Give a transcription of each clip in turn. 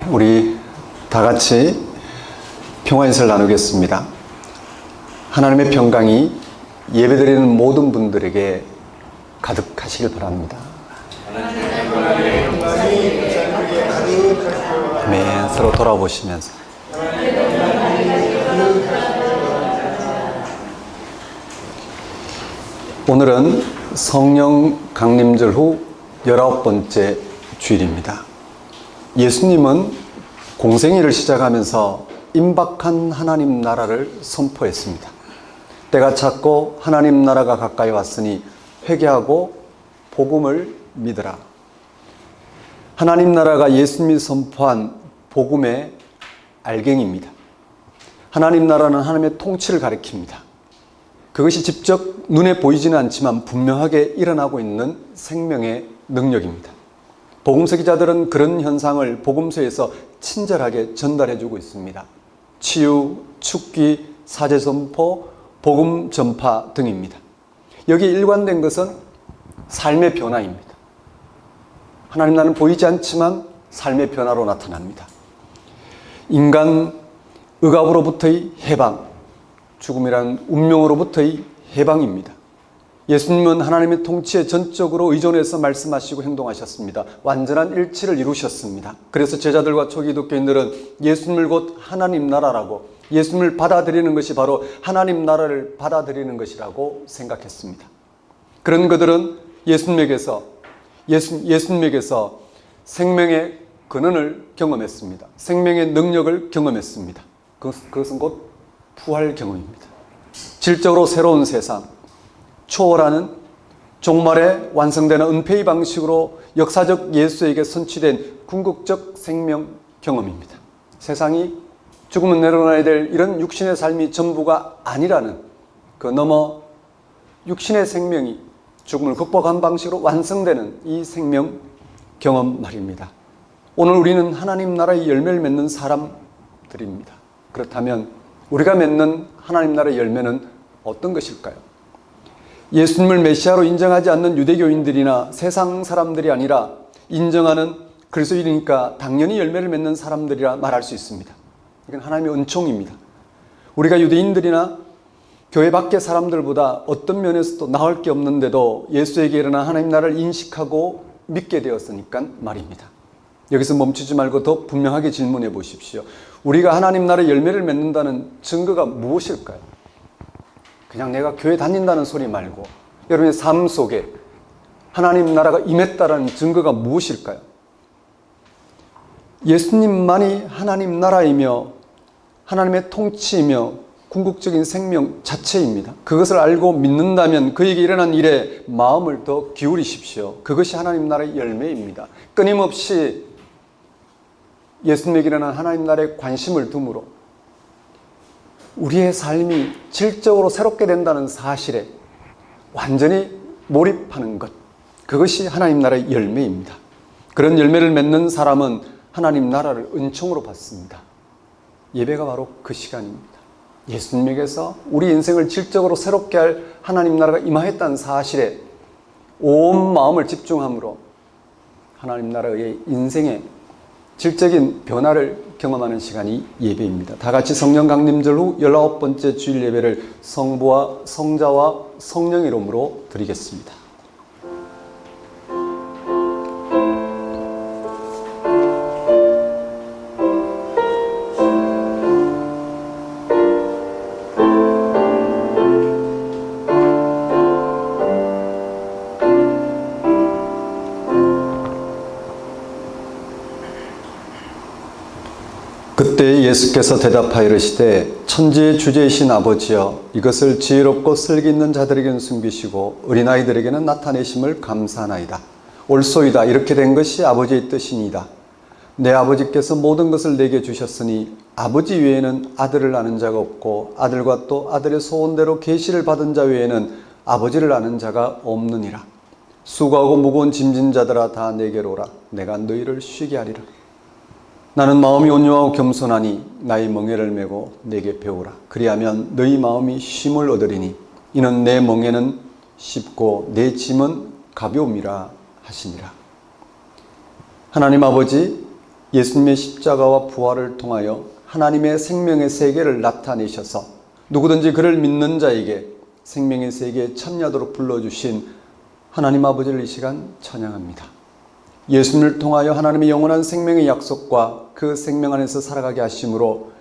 우리 다 같이 평화인사를 나누겠습니다. 하나님의 평강이 예배드리는 모든 분들에게 가득하시길 바랍니다. 아멘. 서로 돌아보시면서 오늘은 성령 강림절 후 19번째 주일입니다. 예수님은 공생애를 시작하면서 임박한 하나님 나라를 선포했습니다. 때가 찼고 하나님 나라가 가까이 왔으니 회개하고 복음을 믿으라. 하나님 나라가 예수님이 선포한 복음의 알갱이입니다. 하나님 나라는 하나님의 통치를 가리킵니다. 그것이 직접 눈에 보이지는 않지만 분명하게 일어나고 있는 생명의 능력입니다. 복음서 기자들은 그런 현상을 복음서에서 친절하게 전달해주고 있습니다. 치유, 축기, 사제 선포, 복음 전파 등입니다. 여기에 일관된 것은 삶의 변화입니다. 하나님 나라는 보이지 않지만 삶의 변화로 나타납니다. 인간 억압으로부터의 해방, 죽음이란 운명으로부터의 해방입니다. 예수님은 하나님의 통치에 전적으로 의존해서 말씀하시고 행동하셨습니다. 완전한 일치를 이루셨습니다. 그래서 제자들과 초기독교인들은 예수님을 곧 하나님 나라라고, 예수님을 받아들이는 것이 바로 하나님 나라를 받아들이는 것이라고 생각했습니다. 그런 그들은 예수님에게서 생명의 근원을 경험했습니다. 생명의 능력을 경험했습니다. 그것은 곧 부활 경험입니다. 질적으로 새로운 세상, 초월하는 종말에 완성되는 은폐의 방식으로 역사적 예수에게 선취된 궁극적 생명 경험입니다. 세상이 죽으면 내려놔야 될 이런 육신의 삶이 전부가 아니라는 그 너머 육신의 생명이 죽음을 극복한 방식으로 완성되는 이 생명 경험 말입니다. 오늘 우리는 하나님 나라의 열매를 맺는 사람들입니다. 그렇다면 우리가 맺는 하나님 나라의 열매는 어떤 것일까요? 예수님을 메시아로 인정하지 않는 유대교인들이나 세상 사람들이 아니라 인정하는 그리스도인이니까 당연히 열매를 맺는 사람들이라 말할 수 있습니다. 이건 하나님의 은총입니다. 우리가 유대인들이나 교회 밖의 사람들보다 어떤 면에서도 나을 게 없는데도 예수에게 일어난 하나님 나라를 인식하고 믿게 되었으니까 말입니다. 여기서 멈추지 말고 더 분명하게 질문해 보십시오. 우리가 하나님 나라의 열매를 맺는다는 증거가 무엇일까요? 그냥 내가 교회 다닌다는 소리 말고 여러분의 삶 속에 하나님 나라가 임했다는 증거가 무엇일까요? 예수님만이 하나님 나라이며 하나님의 통치이며 궁극적인 생명 자체입니다. 그것을 알고 믿는다면 그에게 일어난 일에 마음을 더 기울이십시오. 그것이 하나님 나라의 열매입니다. 끊임없이 예수님에게 일어난 하나님 나라에 관심을 둠으로 우리의 삶이 질적으로 새롭게 된다는 사실에 완전히 몰입하는 것, 그것이 하나님 나라의 열매입니다. 그런 열매를 맺는 사람은 하나님 나라를 은총으로 받습니다. 예배가 바로 그 시간입니다. 예수님에게서 우리 인생을 질적으로 새롭게 할 하나님 나라가 임하였다는 사실에 온 마음을 집중함으로 하나님 나라의 인생의 질적인 변화를 경험하는 시간이 예배입니다. 다 같이 성령 강림절 후 19번째 주일 예배를 성부와 성자와 성령 이름으로 드리겠습니다. 그때 예수께서 대답하여 이르시되 천지의 주제이신 아버지여 이것을 지혜롭고 슬기 있는 자들에게는 숨기시고 어린아이들에게는 나타내심을 감사하나이다. 옳소이다. 이렇게 된 것이 아버지의 뜻이니이다. 내 아버지께서 모든 것을 내게 주셨으니 아버지 외에는 아들을 아는 자가 없고 아들과 또 아들의 소원대로 계시를 받은 자 외에는 아버지를 아는 자가 없느니라. 수고하고 무거운 짐진 자들아 다 내게로 오라. 내가 너희를 쉬게 하리라. 나는 마음이 온유하고 겸손하니 나의 멍에를 메고 내게 배우라. 그리하면 너희 마음이 쉼을 얻으리니 이는 내 멍에는 쉽고 내 짐은 가벼움이라 하시니라. 하나님 아버지, 예수님의 십자가와 부활을 통하여 하나님의 생명의 세계를 나타내셔서 누구든지 그를 믿는 자에게 생명의 세계에 참여하도록 불러주신 하나님 아버지를 이 시간 찬양합니다. 예수님을 통하여 하나님의 영원한 생명의 약속과 그 생명 안에서 살아가게 하심으로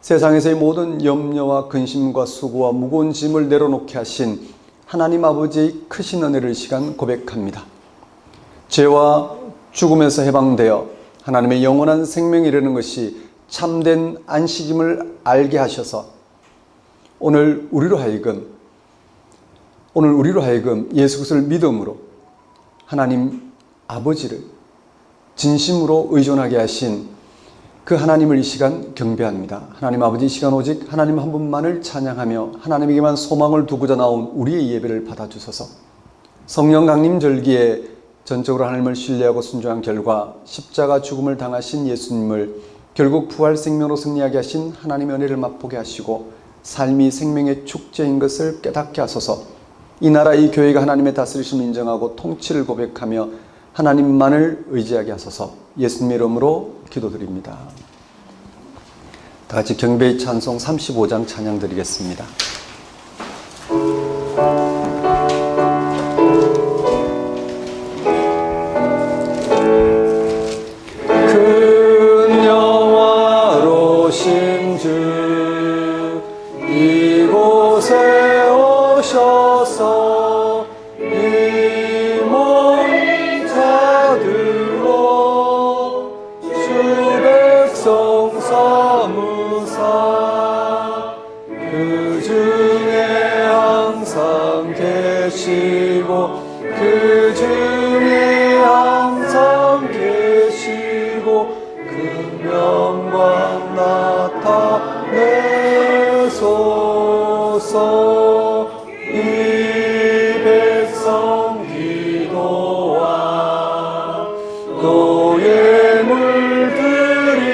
세상에서의 모든 염려와 근심과 수고와 무거운 짐을 내려놓게 하신 하나님 아버지의 크신 은혜를 이 시간 고백합니다. 죄와 죽음에서 해방되어 하나님의 영원한 생명에 이르는 것이 참된 안식임을 알게 하셔서 오늘 우리로 하여금 예수 그리스도를 믿음으로 하나님 아버지를 진심으로 의존하게 하신 그 하나님을 이 시간 경배합니다. 하나님 아버지, 이 시간 오직 하나님 한 분만을 찬양하며 하나님에게만 소망을 두고자 나온 우리의 예배를 받아주소서. 성령 강림 절기에 전적으로 하나님을 신뢰하고 순종한 결과 십자가 죽음을 당하신 예수님을 결국 부활 생명으로 승리하게 하신 하나님의 은혜를 맛보게 하시고 삶이 생명의 축제인 것을 깨닫게 하소서. 이 나라 이 교회가 하나님의 다스리심을 인정하고 통치를 고백하며 하나님만을 의지하게 하소서. 예수님의 이름으로 기도드립니다. 다 같이 경배의 찬송 35장 찬양 드리겠습니다. 큰 영화로신 주 이곳에 오셔서 이 모인 자들로 주 백성 삼으사 그 중에 항상 계시고 그 중에 항상 계시고 그 명광 나타내소서. 이 백성 기도와 너의 물들임이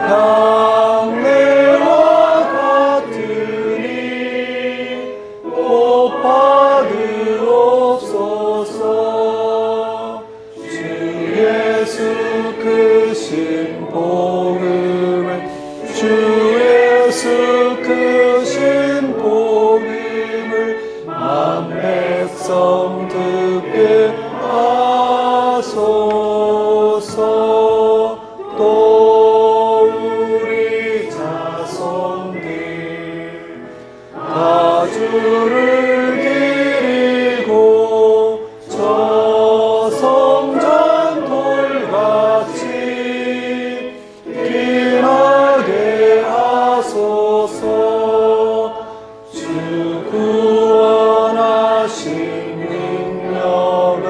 향내와 같으니 복 받으옵소서. 주 예수 크신 복음을 주 예수 크신 복음을 만 백성 듣게 하소서. 또 우리 자손들 다 주를 기리고 저 성전 돌같이 빛나게 하소서. 주 구원하신 능력을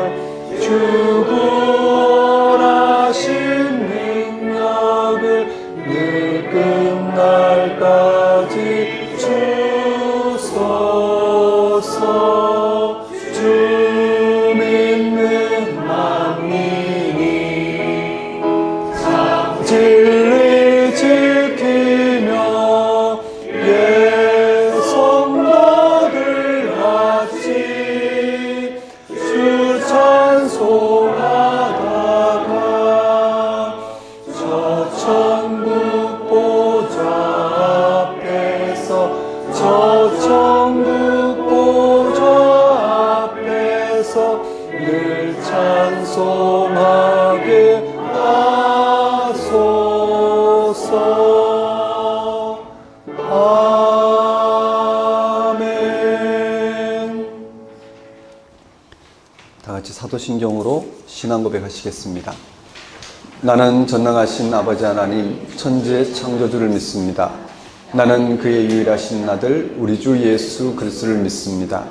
주 구원하신 능력을 늘 끝날까지 주소서. 주 믿는 만민이 진리 지키며 예 성도들 같이 주 찬송하다가 저 천국 보좌 앞에서 저 천국 보좌 앞에서 늘 찬송하게 하소서. 아멘. 다 같이 사도신경으로 신앙 고백하시겠습니다. 나는 전능하신 아버지 하나님 천지의 창조주를 믿습니다. 나는 그의 유일하신 아들 우리 주 예수 그리스도를 믿습니다.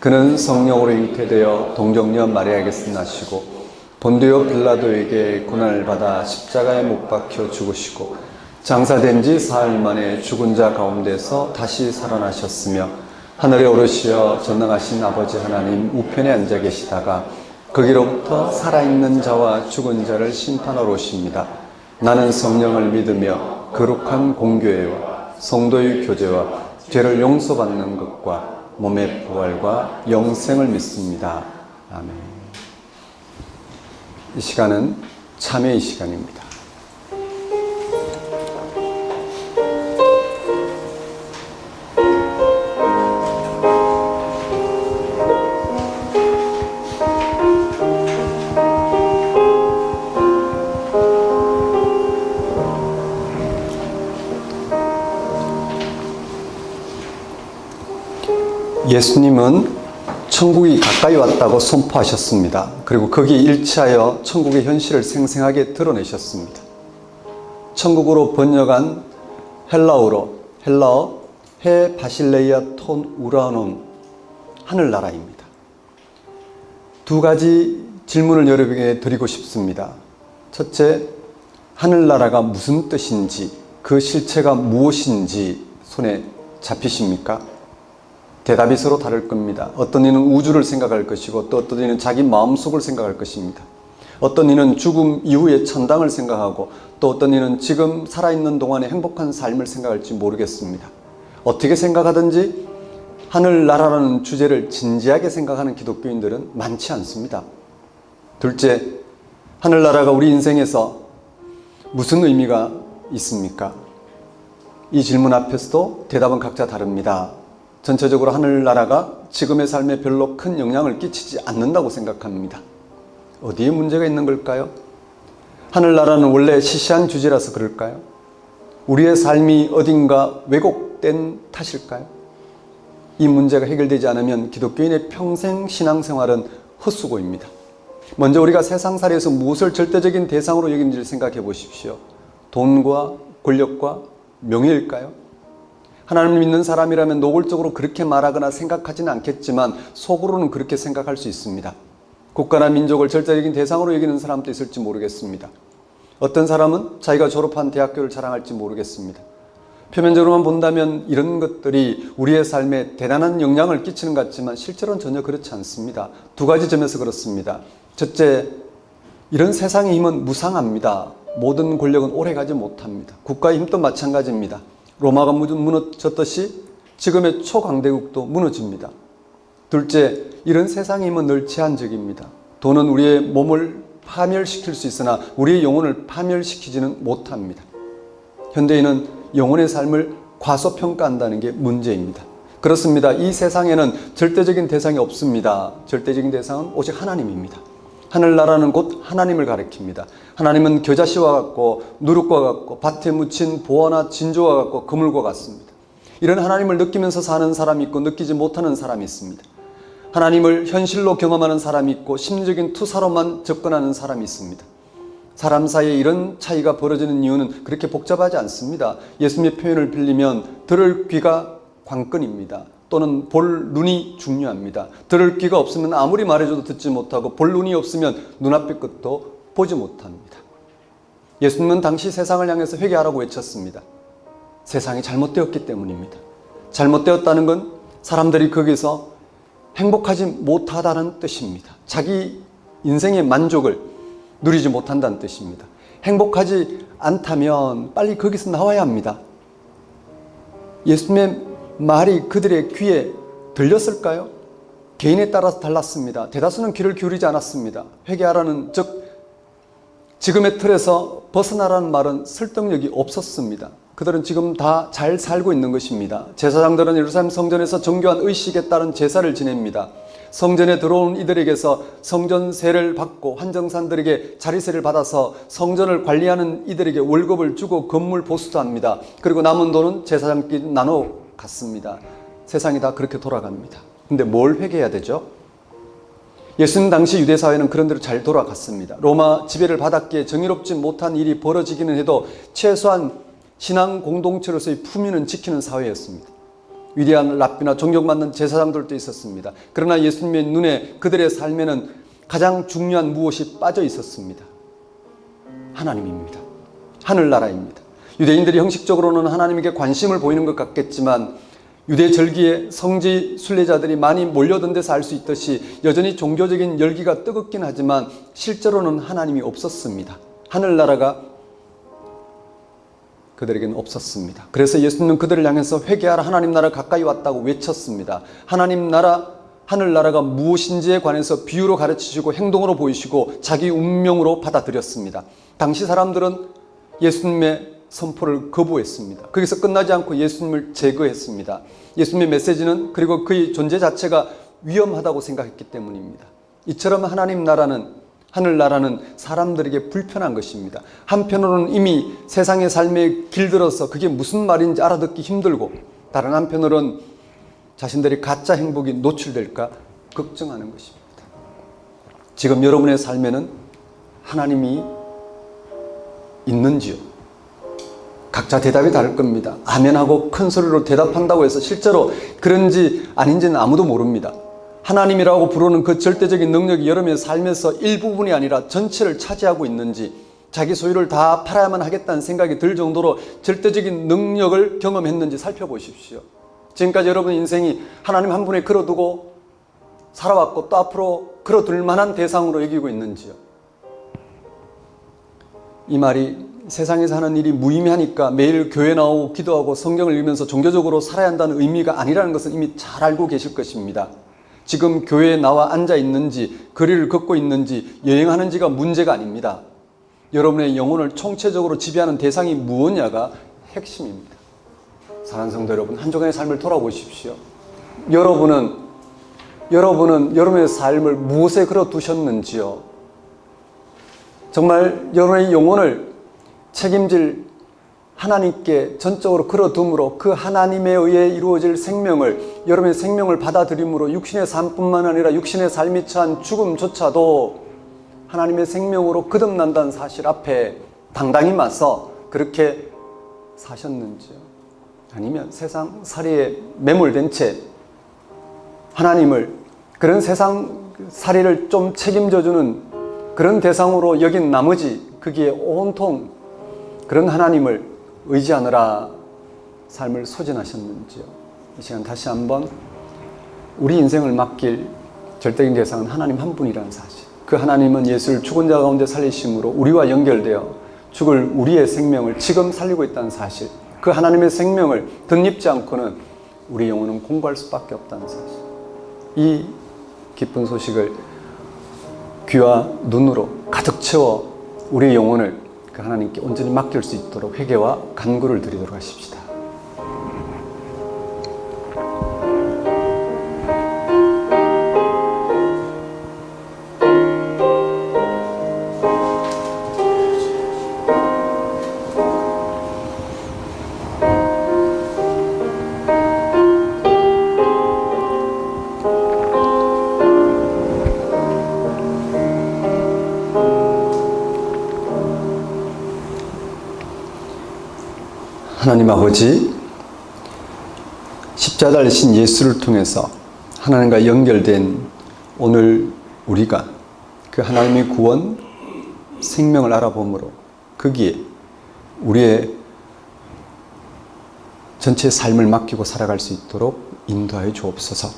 그는 성령으로 잉태되어 동정녀 마리아에게서 나시고 본디오 빌라도에게 고난을 받아 십자가에 못 박혀 죽으시고 장사된 지 사흘 만에 죽은 자 가운데서 다시 살아나셨으며 하늘에 오르시어 전능하신 아버지 하나님 우편에 앉아 계시다가 거기로부터 살아있는 자와 죽은 자를 심판하러 오십니다. 나는 성령을 믿으며 거룩한 공교회와 성도의 교제와 죄를 용서받는 것과 몸의 부활과 영생을 믿습니다. 아멘. 이 시간은 참회의 시간입니다. 예수님은 천국이 가까이 왔다고 선포하셨습니다. 그리고 거기에 일치하여 천국의 현실을 생생하게 드러내셨습니다. 천국으로 번역한 헬라어 헤 바실레이아 톤 우라논, 하늘나라입니다. 두 가지 질문을 여러분에게 드리고 싶습니다. 첫째, 하늘나라가 무슨 뜻인지, 그 실체가 무엇인지 손에 잡히십니까? 대답이 서로 다를 겁니다. 어떤 이는 우주를 생각할 것이고 또 어떤 이는 자기 마음속을 생각할 것입니다. 어떤 이는 죽음 이후의 천당을 생각하고 또 어떤 이는 지금 살아있는 동안의 행복한 삶을 생각할지 모르겠습니다. 어떻게 생각하든지 하늘나라라는 주제를 진지하게 생각하는 기독교인들은 많지 않습니다. 둘째, 하늘나라가 우리 인생에서 무슨 의미가 있습니까? 이 질문 앞에서도 대답은 각자 다릅니다. 전체적으로 하늘나라가 지금의 삶에 별로 큰 영향을 끼치지 않는다고 생각합니다. 어디에 문제가 있는 걸까요? 하늘나라는 원래 시시한 주제라서 그럴까요? 우리의 삶이 어딘가 왜곡된 탓일까요? 이 문제가 해결되지 않으면 기독교인의 평생 신앙생활은 헛수고입니다. 먼저 우리가 세상살이에서 무엇을 절대적인 대상으로 여기는지를 생각해 보십시오. 돈과 권력과 명예일까요? 하나님을 믿는 사람이라면 노골적으로 그렇게 말하거나 생각하지는 않겠지만 속으로는 그렇게 생각할 수 있습니다. 국가나 민족을 절대적인 대상으로 여기는 사람도 있을지 모르겠습니다. 어떤 사람은 자기가 졸업한 대학교를 자랑할지 모르겠습니다. 표면적으로만 본다면 이런 것들이 우리의 삶에 대단한 영향을 끼치는 것 같지만 실제로는 전혀 그렇지 않습니다. 두 가지 점에서 그렇습니다. 첫째, 이런 세상의 힘은 무상합니다. 모든 권력은 오래가지 못합니다. 국가의 힘도 마찬가지입니다. 로마가 무너졌듯이 지금의 초강대국도 무너집니다. 둘째, 이런 세상의 힘은 늘 제한적입니다. 돈은 우리의 몸을 파멸시킬 수 있으나 우리의 영혼을 파멸시키지는 못합니다. 현대인은 영혼의 삶을 과소평가한다는 게 문제입니다. 그렇습니다. 이 세상에는 절대적인 대상이 없습니다. 절대적인 대상은 오직 하나님입니다. 하늘나라는 곧 하나님을 가리킵니다. 하나님은 겨자씨와 같고 누룩과 같고 밭에 묻힌 보화나 진주와 같고 그물과 같습니다. 이런 하나님을 느끼면서 사는 사람이 있고 느끼지 못하는 사람이 있습니다. 하나님을 현실로 경험하는 사람이 있고 심리적인 투사로만 접근하는 사람이 있습니다. 사람 사이에 이런 차이가 벌어지는 이유는 그렇게 복잡하지 않습니다. 예수님의 표현을 빌리면 들을 귀가 관건입니다. 또는 볼 눈이 중요합니다. 들을 귀가 없으면 아무리 말해줘도 듣지 못하고 볼 눈이 없으면 눈앞의 끝도 보지 못합니다. 예수님은 당시 세상을 향해서 회개하라고 외쳤습니다. 세상이 잘못되었기 때문입니다. 잘못되었다는 건 사람들이 거기서 행복하지 못하다는 뜻입니다. 자기 인생의 만족을 누리지 못한다는 뜻입니다. 행복하지 않다면 빨리 거기서 나와야 합니다. 예수님의 말이 그들의 귀에 들렸을까요? 개인에 따라서 달랐습니다. 대다수는 귀를 기울이지 않았습니다. 회개하라는, 즉 지금의 틀에서 벗어나라는 말은 설득력이 없었습니다. 그들은 지금 다 잘 살고 있는 것입니다. 제사장들은 예루살렘 성전에서 정교한 의식에 따른 제사를 지냅니다. 성전에 들어온 이들에게서 성전세를 받고 환정산들에게 자리세를 받아서 성전을 관리하는 이들에게 월급을 주고 건물 보수도 합니다. 그리고 남은 돈은 제사장끼리 나눠 갔습니다. 세상이 다 그렇게 돌아갑니다. 근데 뭘 회개해야 되죠? 예수님 당시 유대사회는 그런 대로 잘 돌아갔습니다. 로마 지배를 받았기에 정의롭지 못한 일이 벌어지기는 해도 최소한 신앙 공동체로서의 품위는 지키는 사회였습니다. 위대한 랍비나 존경받는 제사장들도 있었습니다. 그러나 예수님의 눈에 그들의 삶에는 가장 중요한 무엇이 빠져 있었습니다. 하나님입니다. 하늘나라입니다. 유대인들이 형식적으로는 하나님에게 관심을 보이는 것 같겠지만 유대 절기에 성지 순례자들이 많이 몰려든 데서 알 수 있듯이 여전히 종교적인 열기가 뜨겁긴 하지만 실제로는 하나님이 없었습니다. 하늘나라가 그들에게는 없었습니다. 그래서 예수님은 그들을 향해서 회개하라, 하나님 나라 가까이 왔다고 외쳤습니다. 하나님 나라 하늘나라가 무엇인지에 관해서 비유로 가르치시고 행동으로 보이시고 자기 운명으로 받아들였습니다. 당시 사람들은 예수님의 선포를 거부했습니다. 거기서 끝나지 않고 예수님을 제거했습니다. 예수님의 메시지는 그리고 그의 존재 자체가 위험하다고 생각했기 때문입니다. 이처럼 하나님 나라는, 하늘나라는 사람들에게 불편한 것입니다. 한편으로는 이미 세상의 삶에 길들어서 그게 무슨 말인지 알아듣기 힘들고, 다른 한편으로는 자신들이 가짜 행복이 노출될까 걱정하는 것입니다. 지금 여러분의 삶에는 하나님이 있는지요? 각자 대답이 다를 겁니다. 아멘하고 큰 소리로 대답한다고 해서 실제로 그런지 아닌지는 아무도 모릅니다. 하나님이라고 부르는 그 절대적인 능력이 여러분의 삶에서 일부분이 아니라 전체를 차지하고 있는지, 자기 소유를 다 팔아야만 하겠다는 생각이 들 정도로 절대적인 능력을 경험했는지 살펴보십시오. 지금까지 여러분 인생이 하나님 한 분에 걸어두고 살아왔고 또 앞으로 걸어둘 만한 대상으로 여기고 있는지요. 이 말이 세상에서 하는 일이 무의미하니까 매일 교회 나오고 기도하고 성경을 읽으면서 종교적으로 살아야 한다는 의미가 아니라는 것은 이미 잘 알고 계실 것입니다. 지금 교회에 나와 앉아 있는지, 거리를 걷고 있는지, 여행하는지가 문제가 아닙니다. 여러분의 영혼을 총체적으로 지배하는 대상이 무엇냐가 핵심입니다. 사랑하는 성도 여러분, 한 주간의 삶을 돌아보십시오. 여러분은 여러분의 삶을 무엇에 걸어두셨는지요? 정말 여러분의 영혼을 책임질 하나님께 전적으로 걸어둠으로 그 하나님에 의해 이루어질 생명을, 여러분의 생명을 받아들임으로 육신의 삶뿐만 아니라 육신의 삶이 처한 죽음조차도 하나님의 생명으로 거듭난다는 사실 앞에 당당히 맞서 그렇게 사셨는지요? 아니면 세상 살이에 매몰된 채 하나님을, 그런 세상 살이를 좀 책임져주는 그런 대상으로 여긴 나머지 거기에 온통 그런 하나님을 의지하느라 삶을 소진하셨는지요? 이 시간 다시 한번 우리 인생을 맡길 절대적인 대상은 하나님 한 분이라는 사실, 그 하나님은 예수를 죽은 자 가운데 살리심으로 우리와 연결되어 죽을 우리의 생명을 지금 살리고 있다는 사실, 그 하나님의 생명을 덧입지 않고는 우리 영혼은 공부할 수밖에 없다는 사실, 이 기쁜 소식을 귀와 눈으로 가득 채워 우리의 영혼을 그 하나님께 온전히 맡길 수 있도록 회개와 간구를 드리도록 하십시다. 하나님 아버지, 십자가를 지신 예수를 통해서 하나님과 연결된 오늘 우리가 그 하나님의 구원, 생명을 알아보므로 거기에 우리의 전체 삶을 맡기고 살아갈 수 있도록 인도하여 주옵소서.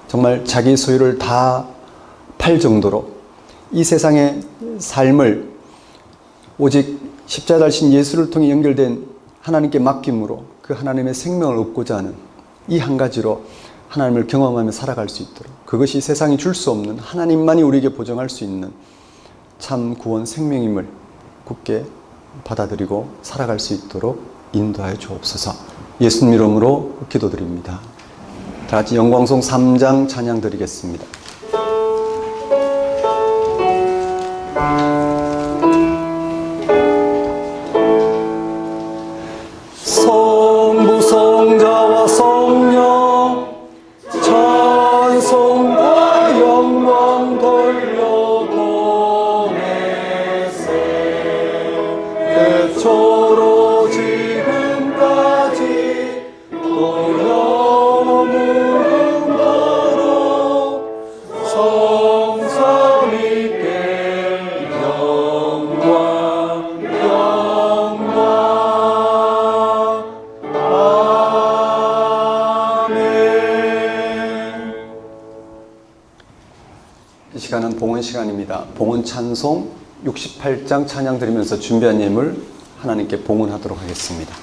정말 자기 소유를 다 팔 정도로 이 세상의 삶을 오직 십자가를 지신 예수를 통해 연결된 하나님께 맡김으로 그 하나님의 생명을 얻고자 하는 이 한 가지로 하나님을 경험하며 살아갈 수 있도록, 그것이 세상이 줄 수 없는 하나님만이 우리에게 보장할 수 있는 참 구원 생명임을 굳게 받아들이고 살아갈 수 있도록 인도하여 주옵소서. 예수님 이름으로 기도드립니다. 다 같이 영광송 3장 찬양 드리겠습니다. 성부 성자와 성령 찬송과 영광 돌려보내세. 태초로 지금까지 또 영원토록 성삼위께 영광 이 시간은 봉헌 시간입니다. 봉헌 찬송 68장 찬양 드리면서 준비한 예물 하나님께 봉헌하도록 하겠습니다.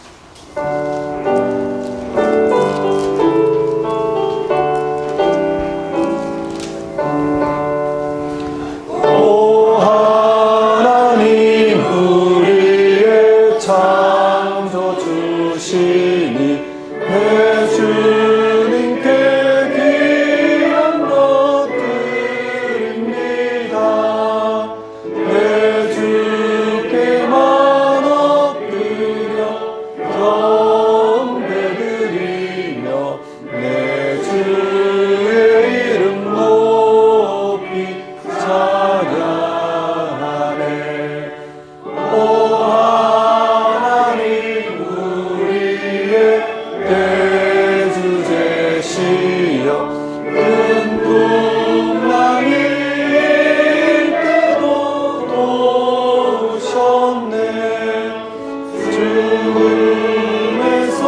죽음에서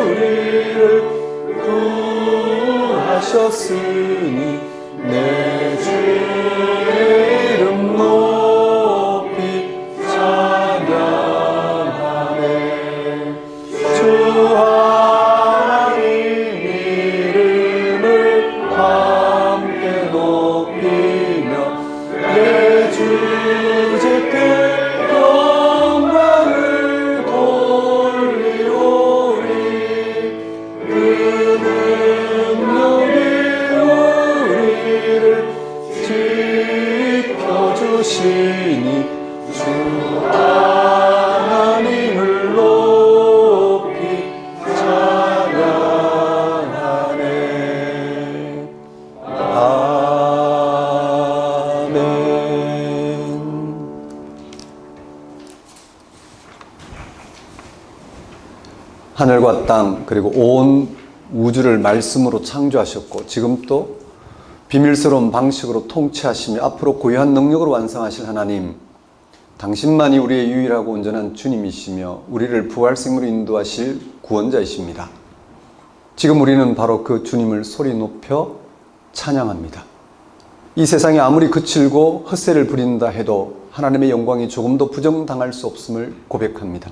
우리를 구하셨으니 내 주의 이름 높이 찬양하네. 주 하나님 이름을 함께 높이며 내 주제께 영광을 돌리오리. 그 능력이 우리를 지켜주시니 주 하나님을 높이 찬양하네. 아멘. 하늘과 땅 그리고 온 우주를 말씀으로 창조하셨고 지금 또 비밀스러운 방식으로 통치하시며 앞으로 고유한 능력으로 완성하실 하나님, 당신만이 우리의 유일하고 온전한 주님이시며 우리를 부활 생으로 인도하실 구원자이십니다. 지금 우리는 바로 그 주님을 소리 높여 찬양합니다. 이 세상이 아무리 거칠고 헛세를 부린다 해도 하나님의 영광이 조금도 부정당할 수 없음을 고백합니다.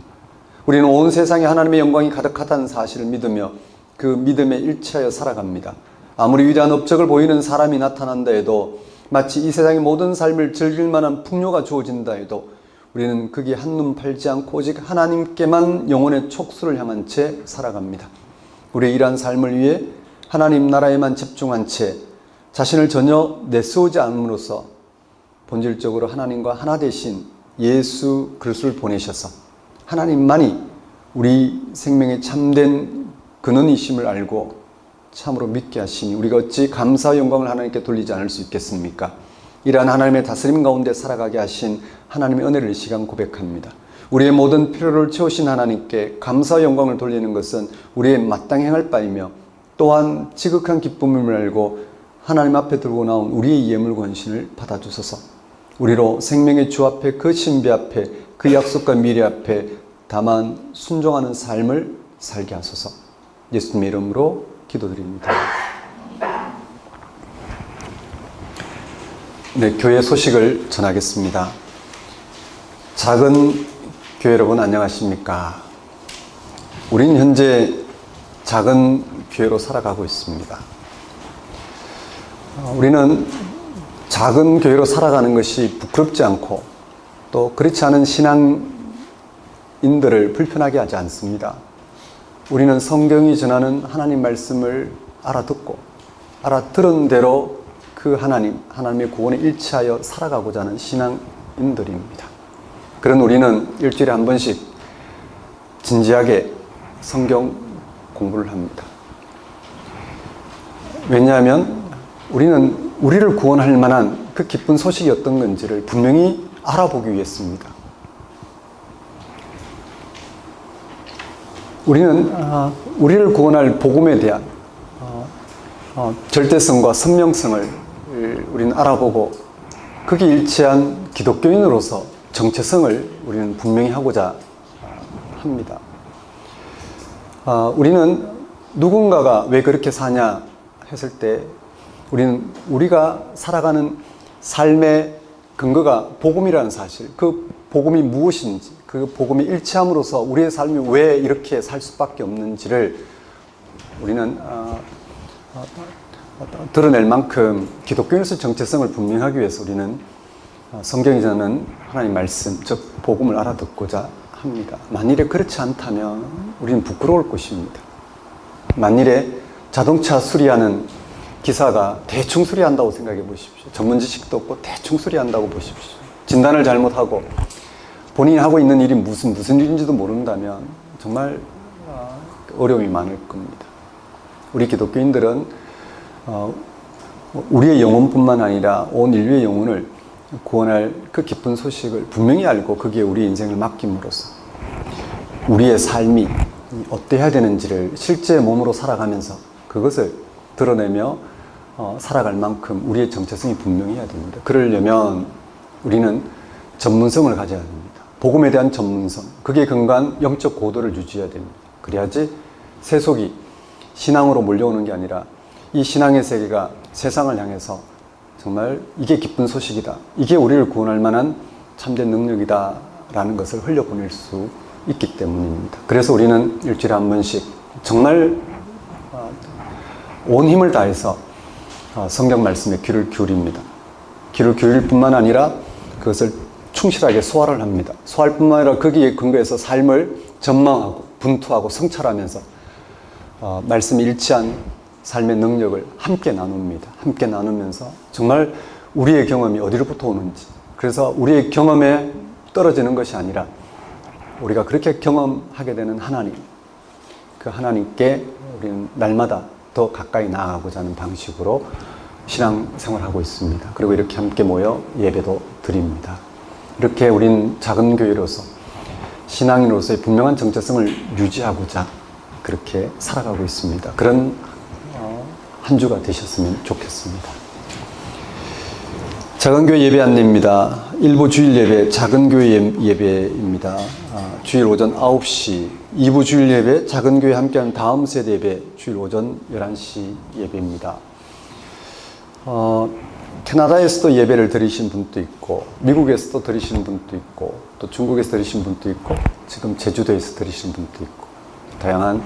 우리는 온 세상에 하나님의 영광이 가득하다는 사실을 믿으며 그 믿음에 일치하여 살아갑니다. 아무리 위대한 업적을 보이는 사람이 나타난다 해도, 마치 이 세상의 모든 삶을 즐길 만한 풍요가 주어진다 해도 우리는 거기에 한눈 팔지 않고 오직 하나님께만 영혼의 촉수를 향한 채 살아갑니다. 우리의 이러한 삶을 위해 하나님 나라에만 집중한 채 자신을 전혀 내세우지 않음으로써 본질적으로 하나님과 하나 되신 예수 그리스도를 보내셔서 하나님만이 우리 생명의 참된 근원이심을 알고 참으로 믿게 하시니 우리가 어찌 감사와 영광을 하나님께 돌리지 않을 수 있겠습니까? 이러한 하나님의 다스림 가운데 살아가게 하신 하나님의 은혜를 이 시간 고백합니다. 우리의 모든 필요를 채우신 하나님께 감사와 영광을 돌리는 것은 우리의 마땅히 행할 바이며 또한 지극한 기쁨임을 알고 하나님 앞에 들고 나온 우리의 예물 권신을 받아주소서. 우리로 생명의 주 앞에, 그 신비 앞에, 그 약속과 미래 앞에 다만 순종하는 삶을 살게 하소서. 예수님의 이름으로 기도드립니다. 네, 교회 소식을 전하겠습니다. 작은 교회 여러분 안녕하십니까? 우리는 현재 작은 교회로 살아가고 있습니다. 우리는 작은 교회로 살아가는 것이 부끄럽지 않고 또 그렇지 않은 신앙인들을 불편하게 하지 않습니다. 우리는 성경이 전하는 하나님 말씀을 알아듣고 알아들은 대로 그 하나님의 구원에 일치하여 살아가고자 하는 신앙인들입니다. 그런 우리는 일주일에 한 번씩 진지하게 성경 공부를 합니다. 왜냐하면 우리는 우리를 구원할 만한 그 기쁜 소식이 어떤 건지를 분명히 알아보기 위해서입니다. 우리는 우리를 구원할 복음에 대한 절대성과 선명성을 우리는 알아보고 거기에 일치한 기독교인으로서 정체성을 우리는 분명히 하고자 합니다. 우리는 누군가가 왜 그렇게 사냐 했을 때 우리는 우리가 살아가는 삶의 근거가 복음이라는 사실, 그 복음이 무엇인지, 그 복음이 일치함으로써 우리의 삶이 왜 이렇게 살 수밖에 없는지를 우리는 드러낼 만큼 기독교인으로서 정체성을 분명하기 위해서 우리는 성경이 전하는 하나님 말씀, 즉 복음을 알아듣고자 합니다. 만일에 그렇지 않다면 우리는 부끄러울 것입니다. 만일에 자동차 수리하는 기사가 대충 수리한다고 생각해 보십시오. 전문 지식도 없고 대충 수리한다고 보십시오. 진단을 잘못하고 본인이 하고 있는 일이 무슨 일인지도 모른다면 정말 어려움이 많을 겁니다. 우리 기독교인들은 우리의 영혼뿐만 아니라 온 인류의 영혼을 구원할 그 기쁜 소식을 분명히 알고 거기에 우리의 인생을 맡김으로써 우리의 삶이 어때야 되는지를 실제 몸으로 살아가면서 그것을 드러내며 살아갈 만큼 우리의 정체성이 분명해야 됩니다. 그러려면 우리는 전문성을 가져야 됩니다. 복음에 대한 전문성, 그게 근거한 영적 고도를 유지해야 됩니다. 그래야지 세속이 신앙으로 몰려오는 게 아니라 이 신앙의 세계가 세상을 향해서 정말 이게 기쁜 소식이다, 이게 우리를 구원할 만한 참된 능력이다 라는 것을 흘려보낼 수 있기 때문입니다. 그래서 우리는 일주일에 한 번씩 정말 온 힘을 다해서 성경 말씀에 귀를 기울입니다. 귀를 기울일 뿐만 아니라 그것을 충실하게 소화를 합니다. 소화할 뿐만 아니라 거기에 근거해서 삶을 전망하고 분투하고 성찰하면서 말씀이 일치한 삶의 능력을 함께 나눕니다. 함께 나누면서 정말 우리의 경험이 어디로부터 오는지, 그래서 우리의 경험에 떨어지는 것이 아니라 우리가 그렇게 경험하게 되는 하나님, 그 하나님께 우리는 날마다 더 가까이 나아가고자 하는 방식으로 신앙생활하고 있습니다. 그리고 이렇게 함께 모여 예배도 드립니다. 이렇게 우린 작은 교회로서 신앙인으로서의 분명한 정체성을 유지하고자 그렇게 살아가고 있습니다. 그런 한 주가 되셨으면 좋겠습니다. 작은교회 예배 안내입니다. 일부 주일 예배 작은교회 예배입니다. 주일 오전 9시, 2부 주일 예배 작은교회 함께하는 다음 세대 예배 주일 오전 11시 예배입니다. 캐나다에서도 예배를 드리신 분도 있고, 미국에서도 드리시는 분도 있고, 또 중국에서 드리신 분도 있고, 지금 제주도에서 드리시는 분도 있고, 다양한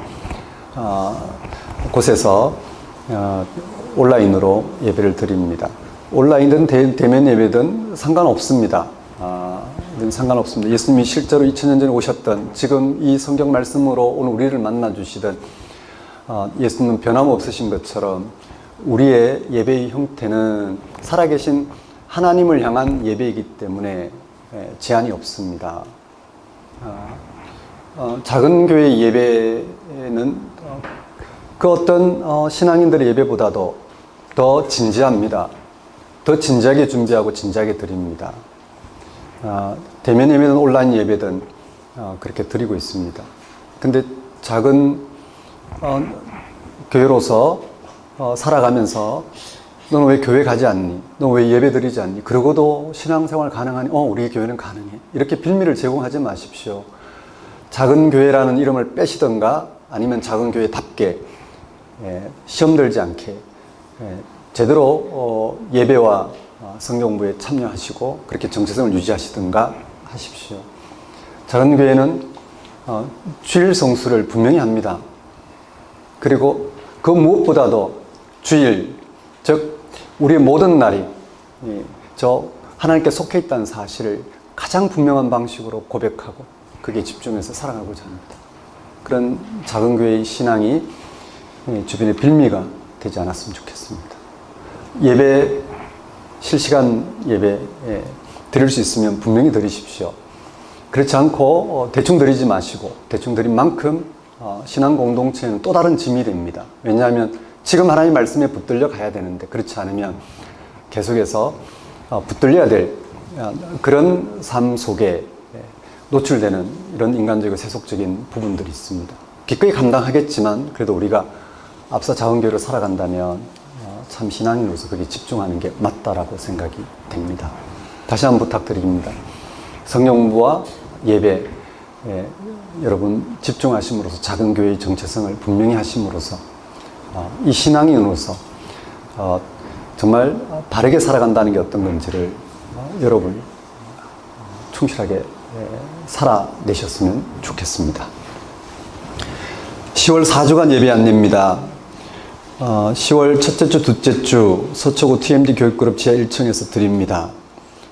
곳에서 온라인으로 예배를 드립니다. 온라인이든 대면 예배든 상관없습니다. 상관없습니다. 예수님이 실제로 2000년 전에 오셨던, 지금 이 성경 말씀으로 오늘 우리를 만나주시던 예수님은 변함없으신 것처럼 우리의 예배의 형태는 살아계신 하나님을 향한 예배이기 때문에 제한이 없습니다. 작은 교회 예배는 그 어떤 신앙인들의 예배보다도 더 진지합니다. 더 진지하게 준비하고 진지하게 드립니다. 대면 예배든 온라인 예배든 그렇게 드리고 있습니다. 근데 작은 교회로서 살아가면서 너는 왜 교회 가지 않니? 너 왜 예배 드리지 않니? 그러고도 신앙생활 가능하니? 우리 교회는 가능해. 이렇게 빌미를 제공하지 마십시오. 작은 교회라는 이름을 빼시던가 아니면 작은 교회답게 시험 들지 않게 제대로 예배와 성경 공부에 참여하시고 그렇게 정체성을 유지하시든가 하십시오. 작은 교회는 주일 성수를 분명히 합니다. 그리고 그 무엇보다도 주일, 즉 우리의 모든 날이 저 하나님께 속해 있다는 사실을 가장 분명한 방식으로 고백하고 그게 집중해서 살아가고자 합니다. 그런 작은 교회의 신앙이 주변의 빌미가 되지 않았으면 좋겠습니다. 예배, 실시간 예배 드릴 수 있으면 분명히 드리십시오. 그렇지 않고 대충 드리지 마시고, 대충 드린 만큼 신앙 공동체는 또 다른 짐이 됩니다. 왜냐하면 지금 하나님 말씀에 붙들려 가야 되는데 그렇지 않으면 계속해서 붙들려야 될 그런 삶 속에 노출되는 이런 인간적이고 세속적인 부분들이 있습니다. 기꺼이 감당하겠지만 그래도 우리가 앞서 작은 교회로 살아간다면 참 신앙인으로서 그게 집중하는 게 맞다라고 생각이 됩니다. 다시 한번 부탁드립니다. 성경 공부와 예배 여러분 집중하심으로써 작은 교회의 정체성을 분명히 하심으로써 이 신앙인으로서 정말 바르게 살아간다는 게 어떤 건지를 여러분 충실하게 살아내셨으면 좋겠습니다. 10월 4주간 예배 안내입니다. 10월 첫째 주, 둘째 주 서초구 TMD 교육그룹 지하 1층에서 드립니다.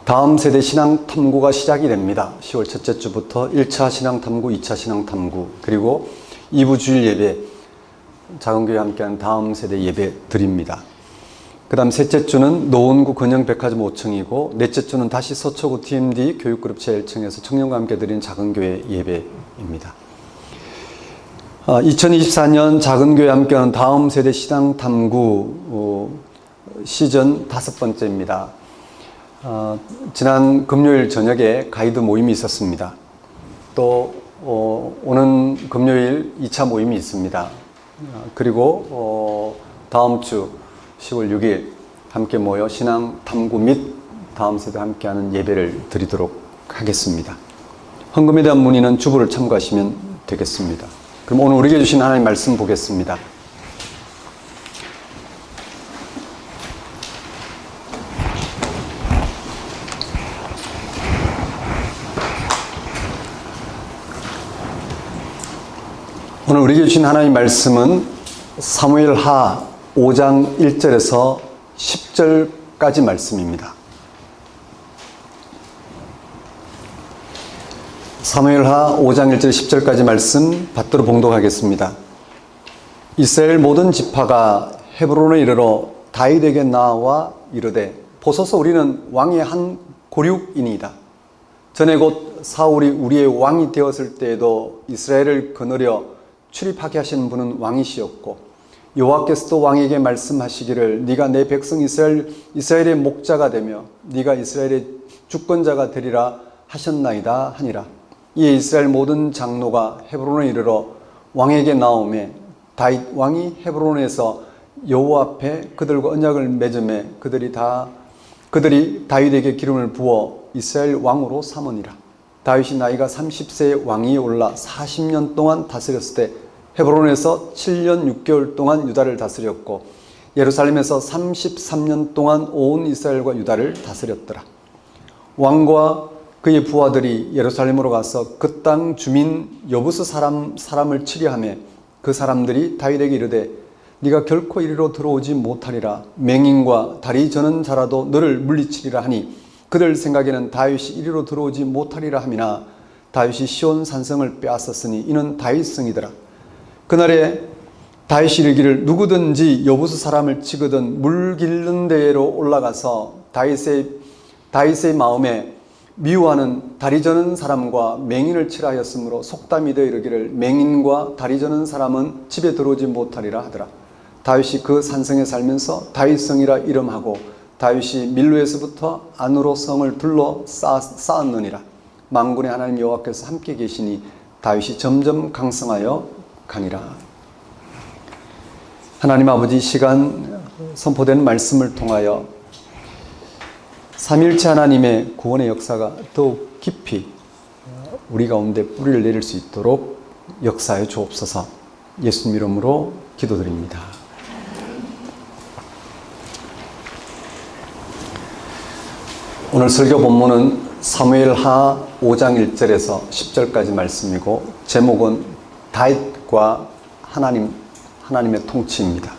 다음 세대 신앙 탐구가 시작이 됩니다. 10월 첫째 주부터 1차 신앙 탐구, 2차 신앙 탐구, 그리고 2부 주일 예배, 작은 교회 함께하는 다음 세대 예배 드립니다. 그 다음 셋째 주는 노원구 건영백화점 5층이고, 넷째 주는 다시 서초구 TMD 교육그룹 지하 1층에서 청년과 함께 드리는 작은 교회 예배입니다. 2024년 작은 교회 함께하는 다음 세대 신앙 탐구 시즌 5번째입니다. 지난 금요일 저녁에 가이드 모임이 있었습니다. 또 오는 금요일 2차 모임이 있습니다. 그리고 다음 주 10월 6일 함께 모여 신앙 탐구 및 다음 세대 함께하는 예배를 드리도록 하겠습니다. 헌금에 대한 문의는 주부를 참고하시면 되겠습니다. 그럼 오늘 우리에게 주신 하나님 말씀 보겠습니다. 오늘 우리에게 주신 하나님 말씀은 사무엘하 5장 1절에서 10절까지 말씀입니다. 사무엘하 5장 1절 10절까지 말씀 받들어 봉독하겠습니다. 이스라엘 모든 지파가 헤브론에 이르러 다윗에게 나와 이르되 보소서 우리는 왕의 한 고륙이니이다. 전에 곧 사울이 우리의 왕이 되었을 때에도 이스라엘을 거느려 출입하게 하신 분은 왕이시었고 여호와께서도 왕에게 말씀하시기를 네가 내 백성 이스라엘의 목자가 되며 네가 이스라엘의 주권자가 되리라 하셨나이다 하니라. 이에 이스라엘 모든 장로가 헤브론에 이르러 왕에게 나오매 다윗 왕이 헤브론에서 여호와 앞에 그들과 언약을 맺음에 그들이 다윗에게 기름을 부어 이스라엘 왕으로 삼으니라. 다윗이 나이가 30세에 왕위에 올라 40년 동안 다스렸을 때 헤브론에서 7년 6개월 동안 유다를 다스렸고 예루살렘에서 33년 동안 온 이스라엘과 유다를 다스렸더라. 왕과 그의 부하들이 예루살렘으로 가서 그 땅 주민 여부스 사람을 치려하며 그 사람들이 다윗에게 이르되 네가 결코 이리로 들어오지 못하리라. 맹인과 다리 저는 자라도 너를 물리치리라 하니 그들 생각에는 다윗이 이리로 들어오지 못하리라 함이나 다윗이 시온 산성을 빼앗았으니 이는 다윗성이더라. 그날에 다윗이 이르기를 누구든지 여부스 사람을 치거든 물 길른 데로 올라가서 다윗의 마음에 미워하는 다리 저는 사람과 맹인을 치라 하였으므로 속담이 되어 이르기를 맹인과 다리 저는 사람은 집에 들어오지 못하리라 하더라. 다윗이 그 산성에 살면서 다윗성이라 이름하고 다윗이 밀로에서부터 안으로 성을 둘러 쌓았느니라. 만군의 하나님 여호와께서 함께 계시니 다윗이 점점 강성하여 가니라. 하나님 아버지, 시간 선포되는 말씀을 통하여 삼위일체 하나님의 구원의 역사가 더욱 깊이 우리 가운데 뿌리를 내릴 수 있도록 역사해 주옵소서. 예수님 이름으로 기도드립니다. 오늘 설교 본문은 사무엘하 5장 1절에서 10절까지 말씀이고 제목은 다윗과 하나님의 통치입니다.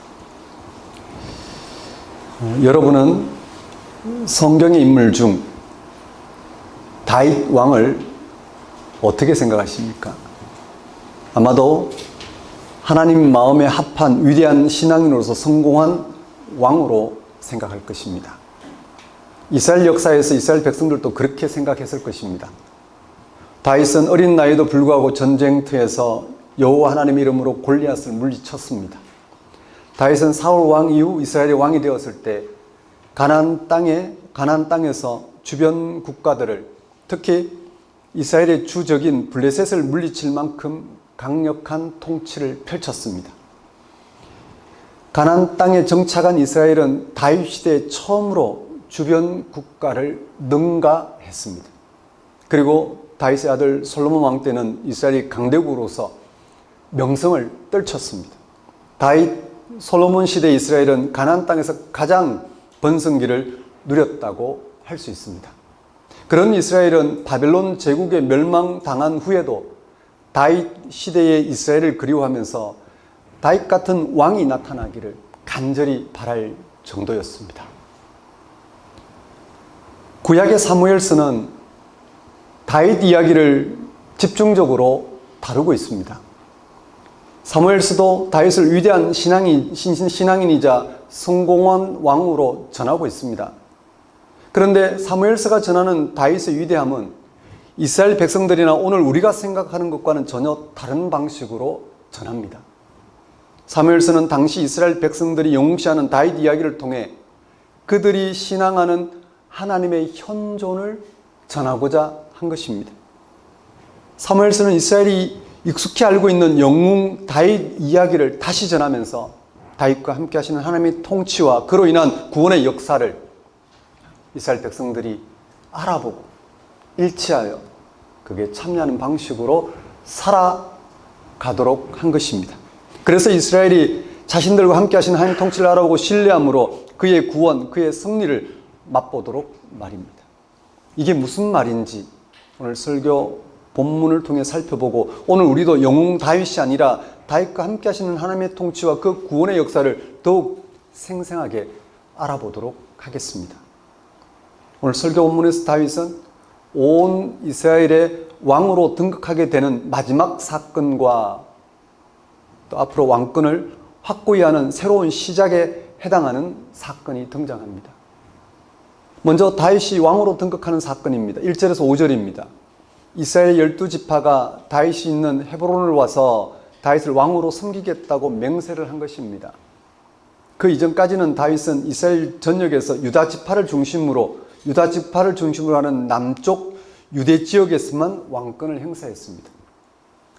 여러분은 성경의 인물 중 다윗 왕을 어떻게 생각하십니까? 아마도 하나님 마음에 합한 위대한 신앙인으로서 성공한 왕으로 생각할 것입니다. 이스라엘 역사에서 이스라엘 백성들도 그렇게 생각했을 것입니다. 다윗은 어린 나이에도 불구하고 전쟁터에서 여호와 하나님의 이름으로 골리앗을 물리쳤습니다. 다윗은 사울 왕 이후 이스라엘의 왕이 되었을 때 가나안 땅에서 주변 국가들을 특히 이스라엘의 주적인 블레셋을 물리칠 만큼 강력한 통치를 펼쳤습니다. 가나안 땅에 정착한 이스라엘은 다윗 시대에 처음으로 주변 국가를 능가했습니다. 그리고 다윗의 아들 솔로몬 왕 때는 이스라엘이 강대국으로서 명성을 떨쳤습니다. 다윗 솔로몬 시대 이스라엘은 가나안 땅에서 가장 번성기를 누렸다고 할 수 있습니다. 그런 이스라엘은 바벨론 제국에 멸망당한 후에도 다윗 시대의 이스라엘을 그리워하면서 다윗 같은 왕이 나타나기를 간절히 바랄 정도였습니다. 구약의 사무엘서는 다윗 이야기를 집중적으로 다루고 있습니다. 사무엘서도 다윗을 위대한 신앙인이자 성공한 왕으로 전하고 있습니다. 그런데 사무엘서가 전하는 다윗의 위대함은 이스라엘 백성들이나 오늘 우리가 생각하는 것과는 전혀 다른 방식으로 전합니다. 사무엘서는 당시 이스라엘 백성들이 영웅시하는 다윗 이야기를 통해 그들이 신앙하는 하나님의 현존을 전하고자 한 것입니다. 사무엘서는 이스라엘이 익숙히 알고 있는 영웅 다윗 이야기를 다시 전하면서 다윗과 함께 하시는 하나님의 통치와 그로 인한 구원의 역사를 이스라엘 백성들이 알아보고 일치하여 그게 참여하는 방식으로 살아가도록 한 것입니다. 그래서 이스라엘이 자신들과 함께 하신 하나님 통치를 알아보고 신뢰함으로 그의 구원, 그의 승리를 맛보도록 말입니다. 이게 무슨 말인지 오늘 설교 본문을 통해 살펴보고 오늘 우리도 영웅 다윗이 아니라 다윗과 함께 하시는 하나님의 통치와 그 구원의 역사를 더욱 생생하게 알아보도록 하겠습니다. 오늘 설교 본문에서 다윗은 온 이스라엘의 왕으로 등극하게 되는 마지막 사건과 또 앞으로 왕권을 확고히 하는 새로운 시작에 해당하는 사건이 등장합니다. 먼저 다윗이 왕으로 등극하는 사건입니다. 1절에서 5절입니다. 이스라엘 12지파가 다윗이 있는 헤브론을 와서 다윗을 왕으로 섬기겠다고 맹세를 한 것입니다. 그 이전까지는 다윗은 이스라엘 전역에서 유다 지파를 중심으로 하는 남쪽 유대 지역에서만 왕권을 행사했습니다.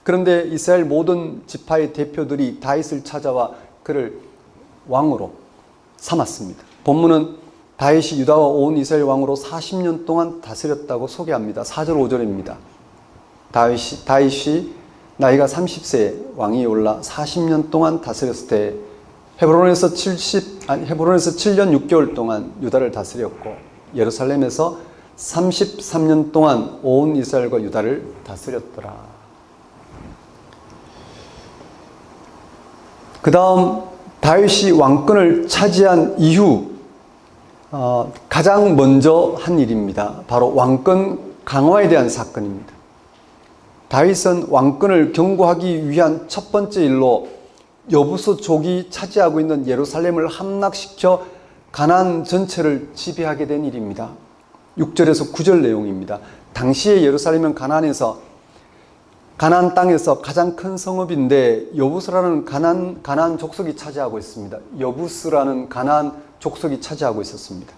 그런데 이스라엘 모든 지파의 대표들이 다윗을 찾아와 그를 왕으로 삼았습니다. 본문은 다윗이 유다와 온 이스라엘 왕으로 40년 동안 다스렸다고 소개합니다. 4절 5절입니다. 다윗이 나이가 30세에 왕이 올라 40년 동안 다스렸을 때 헤브론에서 7년 6개월 동안 유다를 다스렸고 예루살렘에서 33년 동안 온 이스라엘과 유다를 다스렸더라. 그 다음 다윗이 왕권을 차지한 이후 가장 먼저 한 일입니다. 바로 왕권 강화에 대한 사건입니다. 다윗은 왕권을 경고하기 위한 첫 번째 일로 여부수족이 차지하고 있는 예루살렘을 함락시켜 가나안 전체를 지배하게 된 일입니다. 6절에서 9절 내용입니다. 당시의 예루살렘은 가나안 땅에서 가장 큰 성읍인데 여부스라는 가나안 족속이 차지하고 있습니다. 여부스라는 가나안 족속이 차지하고 있었습니다.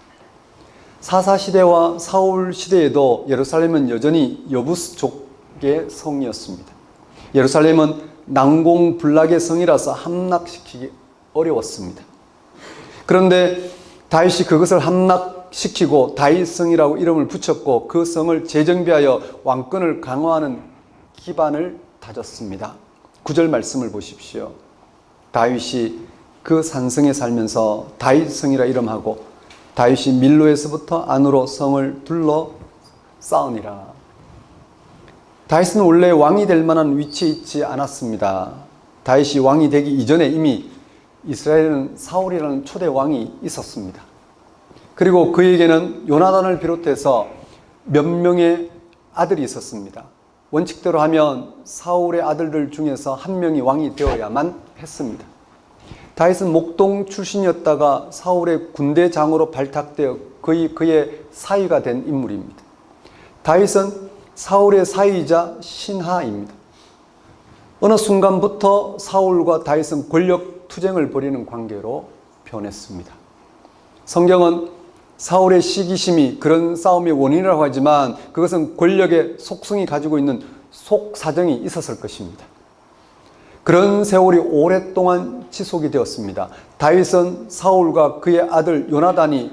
사사 시대와 사울 시대에도 예루살렘은 여전히 여부스족의 성이었습니다. 예루살렘은 난공불락의 성이라서 함락시키기 어려웠습니다. 그런데 다윗이 그것을 함락시키고 다윗성이라고 이름을 붙였고 그 성을 재정비하여 왕권을 강화하는 기반을 다졌습니다. 9절 말씀을 보십시오. 다윗이 그 산성에 살면서 다윗성이라 이름하고 다윗이 밀로에서부터 안으로 성을 둘러 쌓으니라. 다윗은 원래 왕이 될 만한 위치에 있지 않았습니다. 다윗이 왕이 되기 이전에 이미 이스라엘에는 사울이라는 초대 왕이 있었습니다. 그리고 그에게는 요나단을 비롯해서 몇 명의 아들이 있었습니다. 원칙대로 하면 사울의 아들들 중에서 한 명이 왕이 되어야만 했습니다. 다윗은 목동 출신이었다가 사울의 군대장으로 발탁되어 그의 사위가 된 인물입니다. 다윗은 사울의 사위이자 신하입니다. 어느 순간부터 사울과 다윗은 권력 투쟁을 벌이는 관계로 변했습니다. 성경은 사울의 시기심이 그런 싸움의 원인이라고 하지만 그것은 권력의 속성이 가지고 있는 속사정이 있었을 것입니다. 그런 세월이 오랫동안 지속이 되었습니다. 다윗은 사울과 그의 아들 요나단이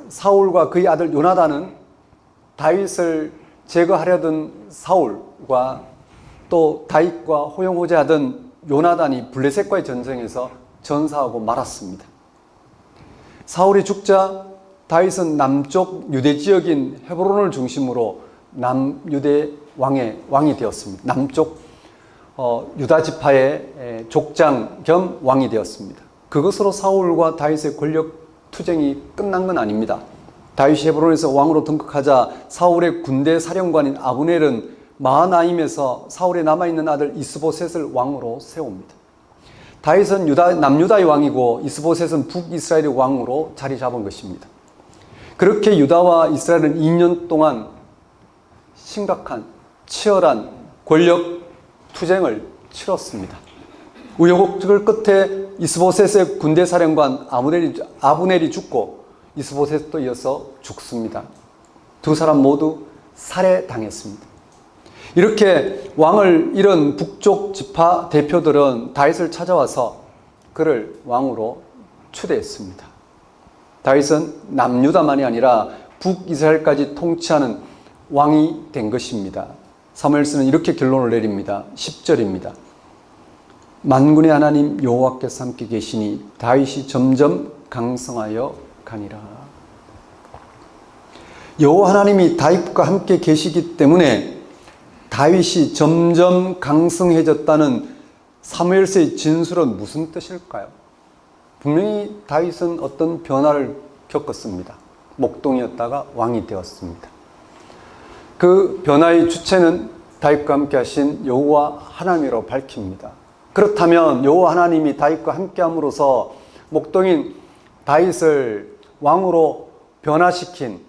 사울과 그의 아들 요나단은 다윗을 제거하려던 사울과 또 다윗과 호용호제하던 요나단이 블레셋과의 전쟁에서 전사하고 말았습니다. 사울이 죽자 다윗은 남쪽 유대 지역인 헤브론을 중심으로 남유대 왕이 되었습니다. 남쪽 유다 지파의 족장 겸 왕이 되었습니다. 그것으로 사울과 다윗의 권력 투쟁이 끝난 건 아닙니다. 다윗이 헤브론에서 왕으로 등극하자 사울의 군대 사령관인 아브넬은 마하나임에서 사울의 남아있는 아들 이스보셋을 왕으로 세웁니다. 다윗은 남유다의 왕이고 이스보셋은 북이스라엘의 왕으로 자리 잡은 것입니다. 그렇게 유다와 이스라엘은 2년 동안 심각한 치열한 권력 투쟁을 치렀습니다. 우여곡절 끝에 이스보셋의 군대 사령관 아브넬이 죽고 이스보셋도 이어서 죽습니다. 두 사람 모두 살해당했습니다. 이렇게 왕을 잃은 북쪽 지파 대표들은 다윗을 찾아와서 그를 왕으로 추대했습니다. 다윗은 남유다만이 아니라 북이스라엘까지 통치하는 왕이 된 것입니다. 사무엘서는 이렇게 결론을 내립니다. 10절입니다. 만군의 하나님 여호와께서 함께 계시니 다윗이 점점 강성하여 가니라. 여호와 하나님이 다윗과 함께 계시기 때문에 다윗이 점점 강성해졌다는 사무엘서의 진술은 무슨 뜻일까요? 분명히 다윗은 어떤 변화를 겪었습니다. 목동이었다가 왕이 되었습니다. 그 변화의 주체는 다윗과 함께 하신 여호와 하나님이라고 밝힙니다. 그렇다면 여호와 하나님이 다윗과 함께 함으로써 목동인 다윗을 왕으로 변화시킨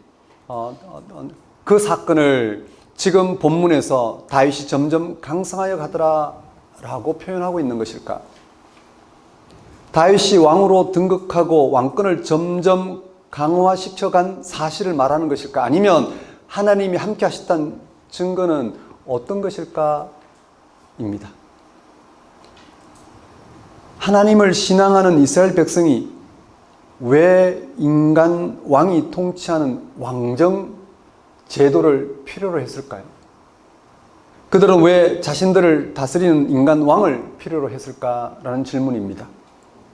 그 사건을 지금 본문에서 다윗이 점점 강성하여 가더라라고 표현하고 있는 것일까? 다윗이 왕으로 등극하고 왕권을 점점 강화시켜간 사실을 말하는 것일까? 아니면 하나님이 함께 하셨다는 증거는 어떤 것일까? 입니다. 하나님을 신앙하는 이스라엘 백성이 왜 인간 왕이 통치하는 왕정 제도를 필요로 했을까요? 그들은 왜 자신들을 다스리는 인간 왕을 필요로 했을까라는 질문입니다.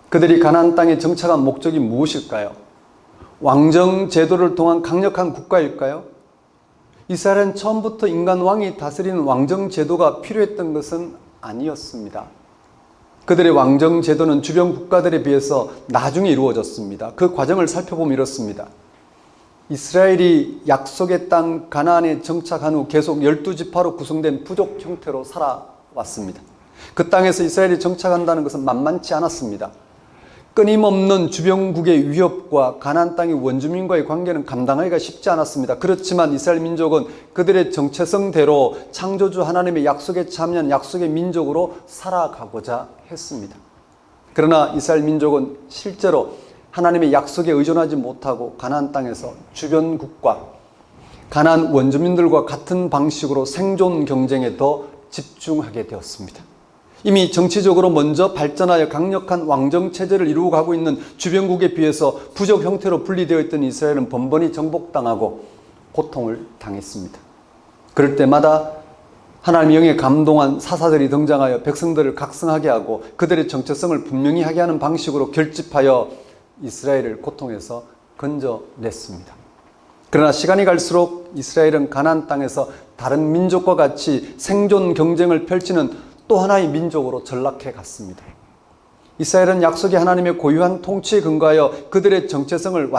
그들이 가나안 땅에 정착한 목적이 무엇일까요? 왕정 제도를 통한 강력한 국가일까요? 이스라엘은 처음부터 인간 왕이 다스리는 왕정 제도가 필요했던 것은 아니었습니다. 그들의 왕정 제도는 주변 국가들에 비해서 나중에 이루어졌습니다. 그 과정을 살펴보면 이렇습니다. 이스라엘이 약속의 땅 가나안에 정착한 후 계속 12지파로 구성된 부족 형태로 살아왔습니다. 그 땅에서 이스라엘이 정착한다는 것은 만만치 않았습니다. 끊임없는 주변국의 위협과 가나안 땅의 원주민과의 관계는 감당하기가 쉽지 않았습니다. 그렇지만 이스라엘 민족은 그들의 정체성대로 창조주 하나님의 약속에 참여한 약속의 민족으로 살아가고자 했습니다. 그러나 이스라엘 민족은 실제로 하나님의 약속에 의존하지 못하고 가나안 땅에서 주변국과 가나안 원주민들과 같은 방식으로 생존 경쟁에 더 집중하게 되었습니다. 이미 정치적으로 먼저 발전하여 강력한 왕정체제를 이루고 가고 있는 주변국에 비해서 부족 형태로 분리되어 있던 이스라엘은 번번이 정복당하고 고통을 당했습니다. 그럴 때마다 하나님의 영에 감동한 사사들이 등장하여 백성들을 각성하게 하고 그들의 정체성을 분명히 하게 하는 방식으로 결집하여 이스라엘을 고통에서 건져냈습니다. 그러나 시간이 갈수록 이스라엘은 가나안 땅에서 다른 민족과 같이 생존 경쟁을 펼치는 또 하나의 민족으로 전락해 갔습니다. 이스라엘은 약속의 하나님의 고유한 통치에 근거하여 그들의 정체성을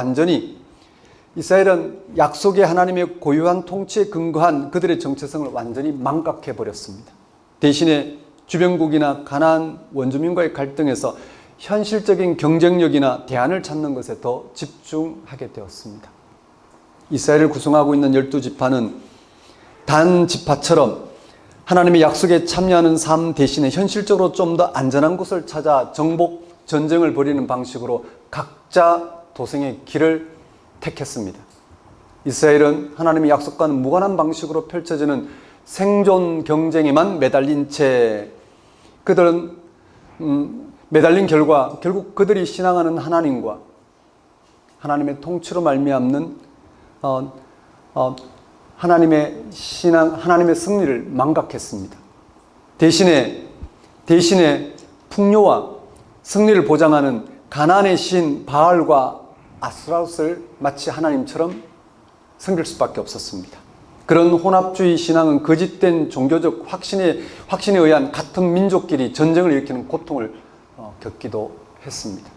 이스라엘은 약속의 하나님의 고유한 통치에 근거한 그들의 정체성을 완전히 망각해 버렸습니다. 대신에 주변국이나 가나안 원주민과의 갈등에서 현실적인 경쟁력이나 대안을 찾는 것에 더 집중하게 되었습니다. 이스라엘을 구성하고 있는 12지파는 단 지파처럼 하나님의 약속에 참여하는 삶 대신에 현실적으로 좀 더 안전한 곳을 찾아 정복 전쟁을 벌이는 방식으로 각자 도생의 길을 택했습니다. 이스라엘은 하나님의 약속과는 무관한 방식으로 펼쳐지는 생존 경쟁에만 매달린 채 그들은 매달린 결과 결국 그들이 신앙하는 하나님과 하나님의 통치로 말미암는 하나님의 승리를 망각했습니다. 대신에 풍요와 승리를 보장하는 가나안의 신 바알과 아스라롯을 마치 하나님처럼 섬길 수밖에 없었습니다. 그런 혼합주의 신앙은 거짓된 종교적 확신에 의한 같은 민족끼리 전쟁을 일으키는 고통을 겪기도 했습니다.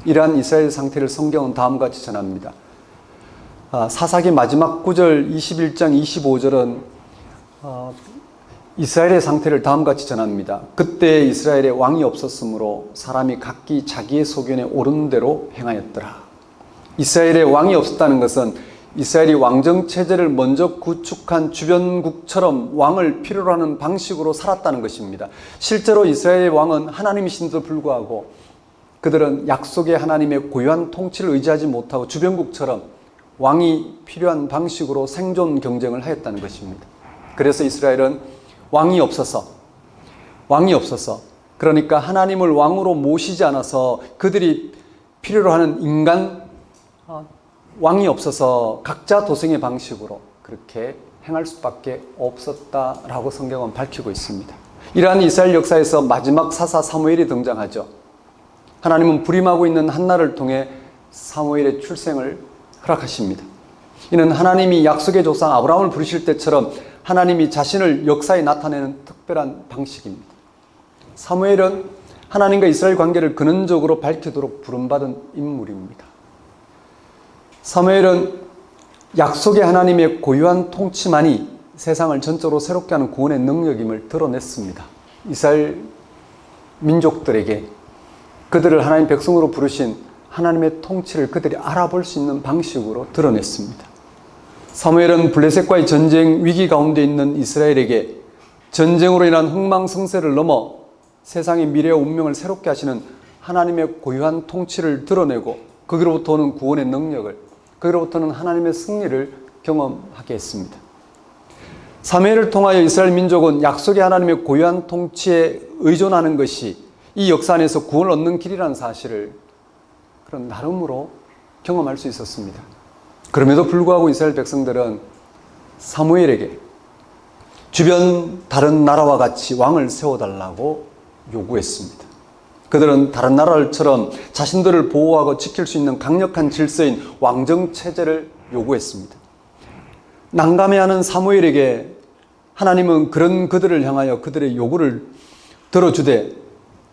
이러한 이스라엘 상태를 성경은 다음과 같이 전합니다. 사사기 마지막 구절 21장 25절은 이스라엘의 상태를 다음과 같이 전합니다. 그때 이스라엘에 왕이 없었으므로 사람이 각기 자기의 소견에 오른 대로 행하였더라. 이스라엘에 왕이 없었다는 것은 이스라엘이 왕정체제를 먼저 구축한 주변국처럼 왕을 필요로 하는 방식으로 살았다는 것입니다. 실제로 이스라엘의 왕은 하나님이신데도 불구하고 그들은 약속의 하나님의 고유한 통치를 의지하지 못하고 주변국처럼 왕이 필요한 방식으로 생존 경쟁을 하였다는 것입니다. 그래서 이스라엘은 왕이 없어서 그러니까 하나님을 왕으로 모시지 않아서 그들이 필요로 하는 인간 왕이 없어서 각자 도생의 방식으로 그렇게 행할 수밖에 없었다라고 성경은 밝히고 있습니다. 이러한 이스라엘 역사에서 마지막 사사 사무엘이 등장하죠. 하나님은 불임하고 있는 한나를 통해 사무엘의 출생을 허락하십니다. 이는 하나님이 약속의 조상 아브라함을 부르실 때처럼 하나님이 자신을 역사에 나타내는 특별한 방식입니다. 사무엘은 하나님과 이스라엘 관계를 근원적으로 밝히도록 부름받은 인물입니다. 사무엘은 약속의 하나님의 고유한 통치만이 세상을 전적으로 새롭게 하는 구원의 능력임을 드러냈습니다. 이스라엘 민족들에게 그들을 하나님 백성으로 부르신 하나님의 통치를 그들이 알아볼 수 있는 방식으로 드러냈습니다. 사무엘은 블레셋과의 전쟁 위기 가운데 있는 이스라엘에게 전쟁으로 인한 흥망성쇠를 넘어 세상의 미래와 운명을 새롭게 하시는 하나님의 고유한 통치를 드러내고 거기로부터 오는 구원의 능력을, 거기로부터는 하나님의 승리를 경험하게 했습니다. 사무엘을 통하여 이스라엘 민족은 약속의 하나님의 고유한 통치에 의존하는 것이 이 역사 안에서 구원을 얻는 길이라는 사실을 그런 나름으로 경험할 수 있었습니다. 그럼에도 불구하고 이스라엘 백성들은 사무엘에게 주변 다른 나라와 같이 왕을 세워달라고 요구했습니다. 그들은 다른 나라들처럼 자신들을 보호하고 지킬 수 있는 강력한 질서인 왕정 체제를 요구했습니다. 난감해하는 사무엘에게 하나님은 그런 그들을 향하여 그들의 요구를 들어주되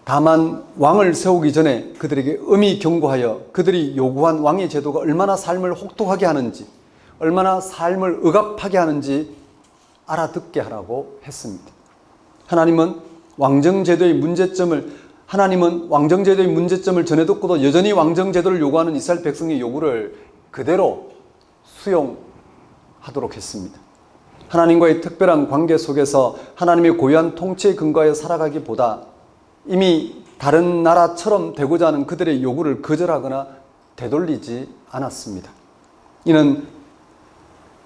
다만 왕을 세우기 전에 그들에게 엄히 경고하여 그들이 요구한 왕의 제도가 얼마나 삶을 혹독하게 하는지, 얼마나 삶을 억압하게 하는지 알아듣게 하라고 했습니다. 하나님은 왕정제도의 문제점을 전해듣고도 여전히 왕정제도를 요구하는 이스라엘 백성의 요구를 그대로 수용하도록 했습니다. 하나님과의 특별한 관계 속에서 하나님의 고유한 통치에 근거하여 살아가기보다 이미 다른 나라처럼 되고자 하는 그들의 요구를 거절하거나 되돌리지 않았습니다. 이는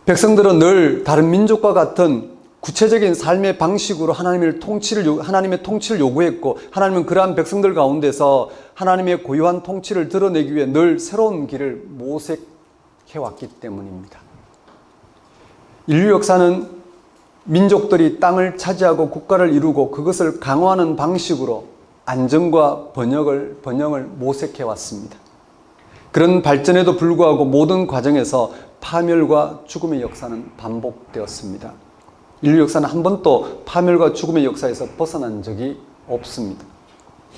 백성들은 늘 다른 민족과 같은 구체적인 삶의 방식으로 하나님의 통치를 요구했고, 하나님은 그러한 백성들 가운데서 하나님의 고유한 통치를 드러내기 위해 늘 새로운 길을 모색해왔기 때문입니다. 인류 역사는 민족들이 땅을 차지하고 국가를 이루고 그것을 강화하는 방식으로 안정과 번영을 모색해왔습니다. 그런 발전에도 불구하고 모든 과정에서 파멸과 죽음의 역사는 반복되었습니다. 인류 역사는 한 번도 파멸과 죽음의 역사에서 벗어난 적이 없습니다.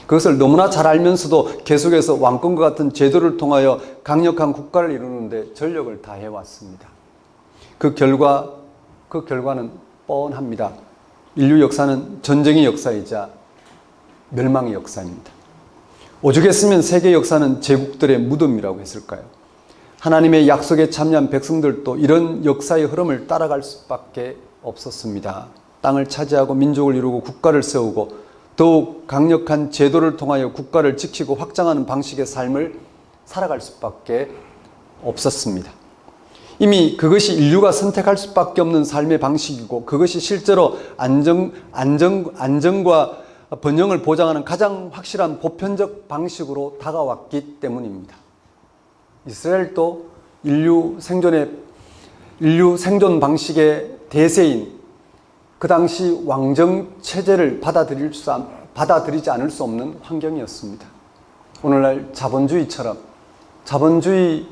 그것을 너무나 잘 알면서도 계속해서 왕권과 같은 제도를 통하여 강력한 국가를 이루는 데 전력을 다해왔습니다. 그 결과는 뻔합니다. 인류 역사는 전쟁의 역사이자 멸망의 역사입니다. 오죽했으면 세계 역사는 제국들의 무덤이라고 했을까요? 하나님의 약속에 참여한 백성들도 이런 역사의 흐름을 따라갈 수밖에 없었습니다. 땅을 차지하고 민족을 이루고 국가를 세우고 더욱 강력한 제도를 통하여 국가를 지키고 확장하는 방식의 삶을 살아갈 수밖에 없었습니다. 이미 그것이 인류가 선택할 수밖에 없는 삶의 방식이고 그것이 실제로 안정과 번영을 보장하는 가장 확실한 보편적 방식으로 다가왔기 때문입니다. 이스라엘도 인류 생존 방식의 대세인 그 당시 왕정 체제를 받아들이지 않을 수 없는 환경이었습니다. 오늘날 자본주의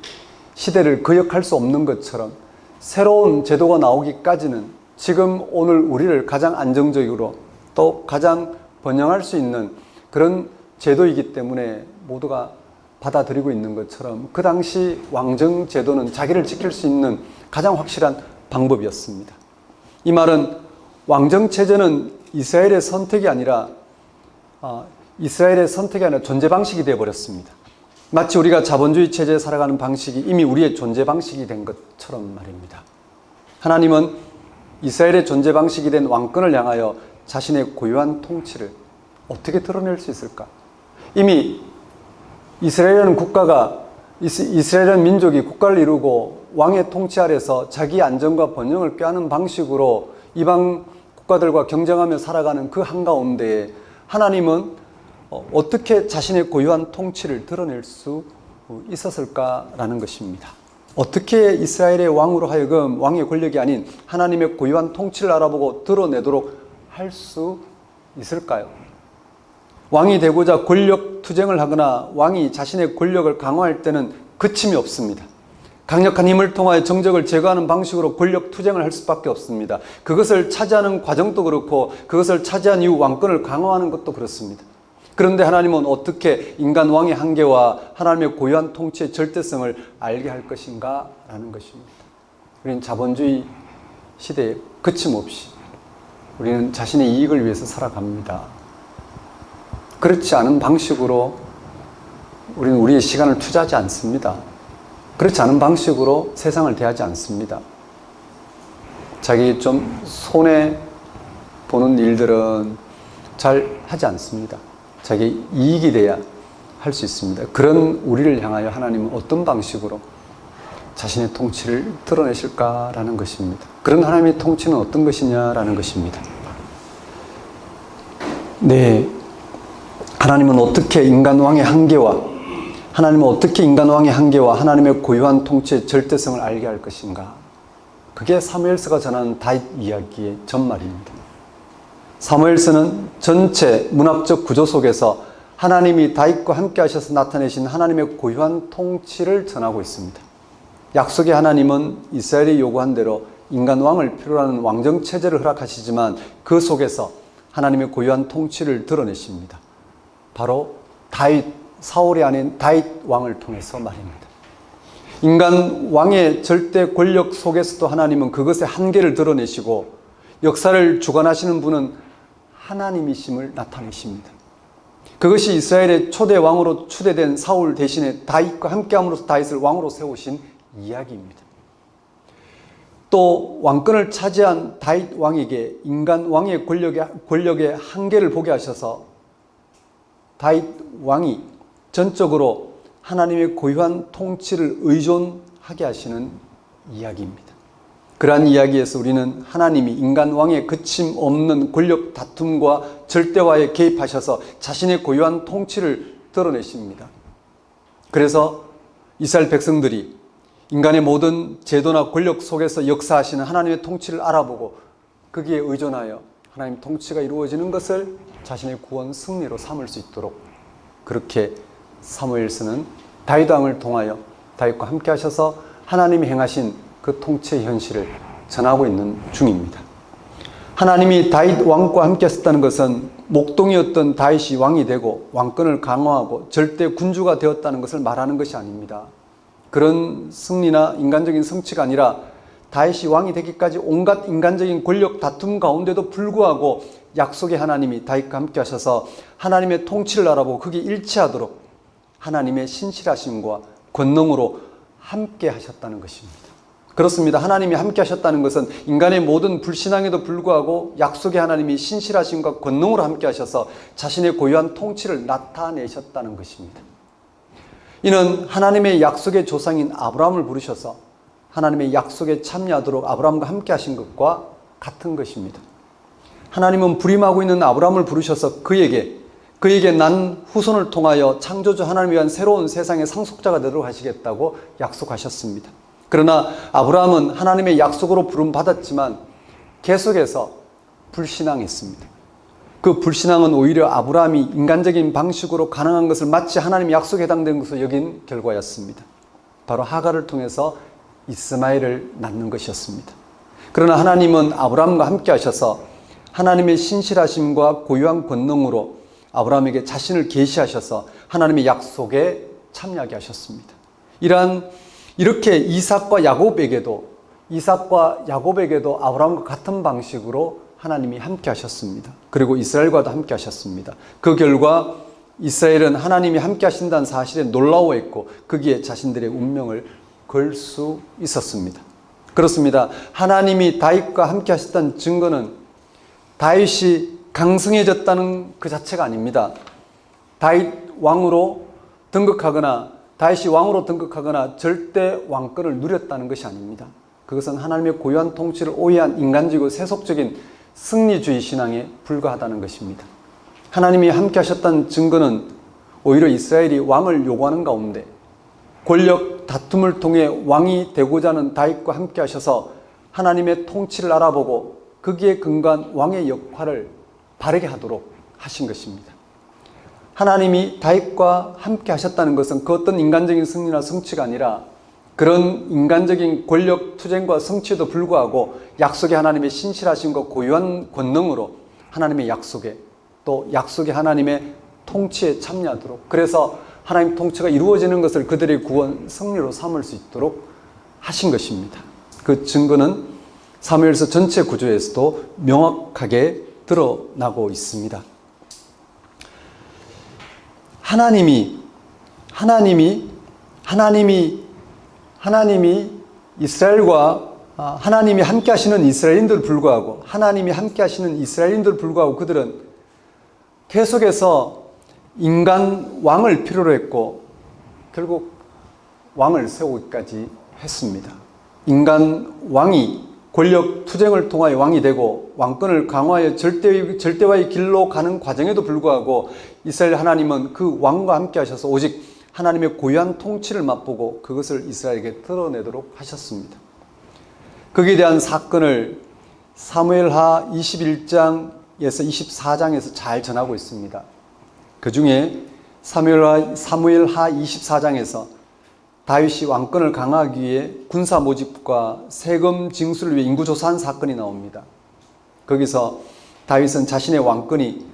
시대를 거역할 수 없는 것처럼 새로운 제도가 나오기까지는 지금 오늘 우리를 가장 안정적으로 또 가장 번영할 수 있는 그런 제도이기 때문에 모두가 받아들이고 있는 것처럼 그 당시 왕정 제도는 자기를 지킬 수 있는 가장 확실한 방법이었습니다. 이 말은 왕정 체제는 이스라엘의 선택이 아니라 존재 방식이 되어버렸습니다. 마치 우리가 자본주의 체제에 살아가는 방식이 이미 우리의 존재 방식이 된 것처럼 말입니다. 하나님은 이스라엘의 존재 방식이 된 왕권을 향하여 자신의 고유한 통치를 어떻게 드러낼 수 있을까? 이미 이스라엘이라는 민족이 국가를 이루고 왕의 통치 아래서 자기 안정과 번영을 꾀하는 방식으로 이방 국가들과 경쟁하며 살아가는 그 한가운데에 하나님은 어떻게 자신의 고유한 통치를 드러낼 수 있었을까라는 것입니다. 어떻게 이스라엘의 왕으로 하여금 왕의 권력이 아닌 하나님의 고유한 통치를 알아보고 드러내도록 할 수 있을까요? 왕이 되고자 권력 투쟁을 하거나 왕이 자신의 권력을 강화할 때는 그침이 없습니다. 강력한 힘을 통하여 정적을 제거하는 방식으로 권력 투쟁을 할 수밖에 없습니다. 그것을 차지하는 과정도 그렇고 그것을 차지한 이후 왕권을 강화하는 것도 그렇습니다. 그런데 하나님은 어떻게 인간 왕의 한계와 하나님의 고유한 통치의 절대성을 알게 할 것인가 라는 것입니다. 우리는 자본주의 시대에 그침없이 우리는 자신의 이익을 위해서 살아갑니다. 그렇지 않은 방식으로 우리는 우리의 시간을 투자하지 않습니다. 그렇지 않은 방식으로 세상을 대하지 않습니다. 자기 좀 손해보는 일들은 잘 하지 않습니다. 자기 이익이 돼야 할 수 있습니다. 그런 우리를 향하여 하나님은 어떤 방식으로 자신의 통치를 드러내실까라는 것입니다. 그런 하나님의 통치는 어떤 것이냐라는 것입니다. 네, 하나님은 어떻게 인간 왕의 한계와 하나님의 고유한 통치의 절대성을 알게 할 것인가? 그게 사무엘서가 전하는 다윗 이야기의 전말입니다. 사무엘서는 전체 문학적 구조 속에서 하나님이 다윗과 함께 하셔서 나타내신 하나님의 고유한 통치를 전하고 있습니다. 약속의 하나님은 이스라엘이 요구한 대로 인간 왕을 필요로 하는 왕정 체제를 허락하시지만 그 속에서 하나님의 고유한 통치를 드러내십니다. 바로 사울이 아닌 다윗 왕을 통해서 말입니다. 인간 왕의 절대 권력 속에서도 하나님은 그것의 한계를 드러내시고 역사를 주관하시는 분은 하나님이심을 나타내십니다. 그것이 이스라엘의 초대 왕으로 추대된 사울 대신에 다윗과 함께함으로써 다윗을 왕으로 세우신 이야기입니다. 또 왕권을 차지한 다윗 왕에게 인간 왕의 권력의 한계를 보게 하셔서 다윗 왕이 전적으로 하나님의 고유한 통치를 의존하게 하시는 이야기입니다. 그러한 이야기에서 우리는 하나님이 인간 왕의 그침없는 권력 다툼과 절대화에 개입하셔서 자신의 고유한 통치를 드러내십니다. 그래서 이스라엘 백성들이 인간의 모든 제도나 권력 속에서 역사하시는 하나님의 통치를 알아보고 거기에 의존하여 하나님 통치가 이루어지는 것을 자신의 구원 승리로 삼을 수 있도록 그렇게 사무엘서는 다윗 왕을 통하여 다윗과 함께 하셔서 하나님이 행하신 그 통치의 현실을 전하고 있는 중입니다. 하나님이 다윗 왕과 함께 하셨다는 것은 목동이었던 다윗이 왕이 되고 왕권을 강화하고 절대 군주가 되었다는 것을 말하는 것이 아닙니다. 그런 승리나 인간적인 성취가 아니라 다윗이 왕이 되기까지 온갖 인간적인 권력 다툼 가운데도 불구하고 약속의 하나님이 다윗과 함께 하셔서 하나님의 통치를 알아보고 그게 일치하도록 하나님의 신실하심과 권능으로 함께 하셨다는 것입니다. 그렇습니다. 하나님이 함께 하셨다는 것은 인간의 모든 불신앙에도 불구하고 약속의 하나님이 신실하심과 권능으로 함께 하셔서 자신의 고유한 통치를 나타내셨다는 것입니다. 이는 하나님의 약속의 조상인 아브라함을 부르셔서 하나님의 약속에 참여하도록 아브라함과 함께 하신 것과 같은 것입니다. 하나님은 부림하고 있는 아브라함을 부르셔서 그에게 난 후손을 통하여 창조주 하나님을 위한 새로운 세상의 상속자가 되도록 하시겠다고 약속하셨습니다. 그러나 아브라함은 하나님의 약속으로 부름받았지만 계속해서 불신앙했습니다. 그 불신앙은 오히려 아브라함이 인간적인 방식으로 가능한 것을 마치 하나님의 약속에 해당된 것으로 여긴 결과였습니다. 바로 하갈을 통해서 이스마엘을 낳는 것이었습니다. 그러나 하나님은 아브라함과 함께 하셔서 하나님의 신실하심과 고유한 권능으로 아브라함에게 자신을 계시하셔서 하나님의 약속에 참여하게 하셨습니다. 이렇게 이삭과 야곱에게도 아브라함과 같은 방식으로 하나님이 함께 하셨습니다. 그리고 이스라엘과도 함께 하셨습니다. 그 결과 이스라엘은 하나님이 함께 하신다는 사실에 놀라워했고 거기에 자신들의 운명을 걸 수 있었습니다. 그렇습니다. 하나님이 다윗과 함께 하셨다는 증거는 다윗이 강성해졌다는 그 자체가 아닙니다. 다윗이 왕으로 등극하거나 절대 왕권을 누렸다는 것이 아닙니다. 그것은 하나님의 고유한 통치를 오해한 인간적이고 세속적인 승리주의 신앙에 불과하다는 것입니다. 하나님이 함께 하셨다는 증거는 오히려 이스라엘이 왕을 요구하는 가운데 권력 다툼을 통해 왕이 되고자 하는 다윗과 함께 하셔서 하나님의 통치를 알아보고 거기에 근거한 왕의 역할을 바르게 하도록 하신 것입니다. 하나님이 다윗과 함께 하셨다는 것은 그 어떤 인간적인 승리나 성취가 아니라 그런 인간적인 권력 투쟁과 성취에도 불구하고 약속의 하나님의 신실하심과 고유한 권능으로 하나님의 약속에 또 약속의 하나님의 통치에 참여하도록, 그래서 하나님 통치가 이루어지는 것을 그들의 구원 승리로 삼을 수 있도록 하신 것입니다. 그 증거는 사무엘서 전체 구조에서도 명확하게 드러나고 있습니다. 하나님이 이스라엘과 하나님이 함께 하시는 이스라엘인들 불구하고 그들은 계속해서 인간 왕을 필요로 했고 결국 왕을 세우기까지 했습니다. 인간 왕이 권력 투쟁을 통하여 왕이 되고 왕권을 강화하여 절대화의 길로 가는 과정에도 불구하고 이스라엘 하나님은 그 왕과 함께 하셔서 오직 하나님의 고유한 통치를 맛보고 그것을 이스라엘에게 드러내도록 하셨습니다. 거기에 대한 사건을 사무엘하 21장에서 24장에서 잘 전하고 있습니다. 그 중에 사무엘하 24장에서 다윗이 왕권을 강화하기 위해 군사 모집과 세금 징수를 위해 인구조사한 사건이 나옵니다. 거기서 다윗은 자신의 왕권이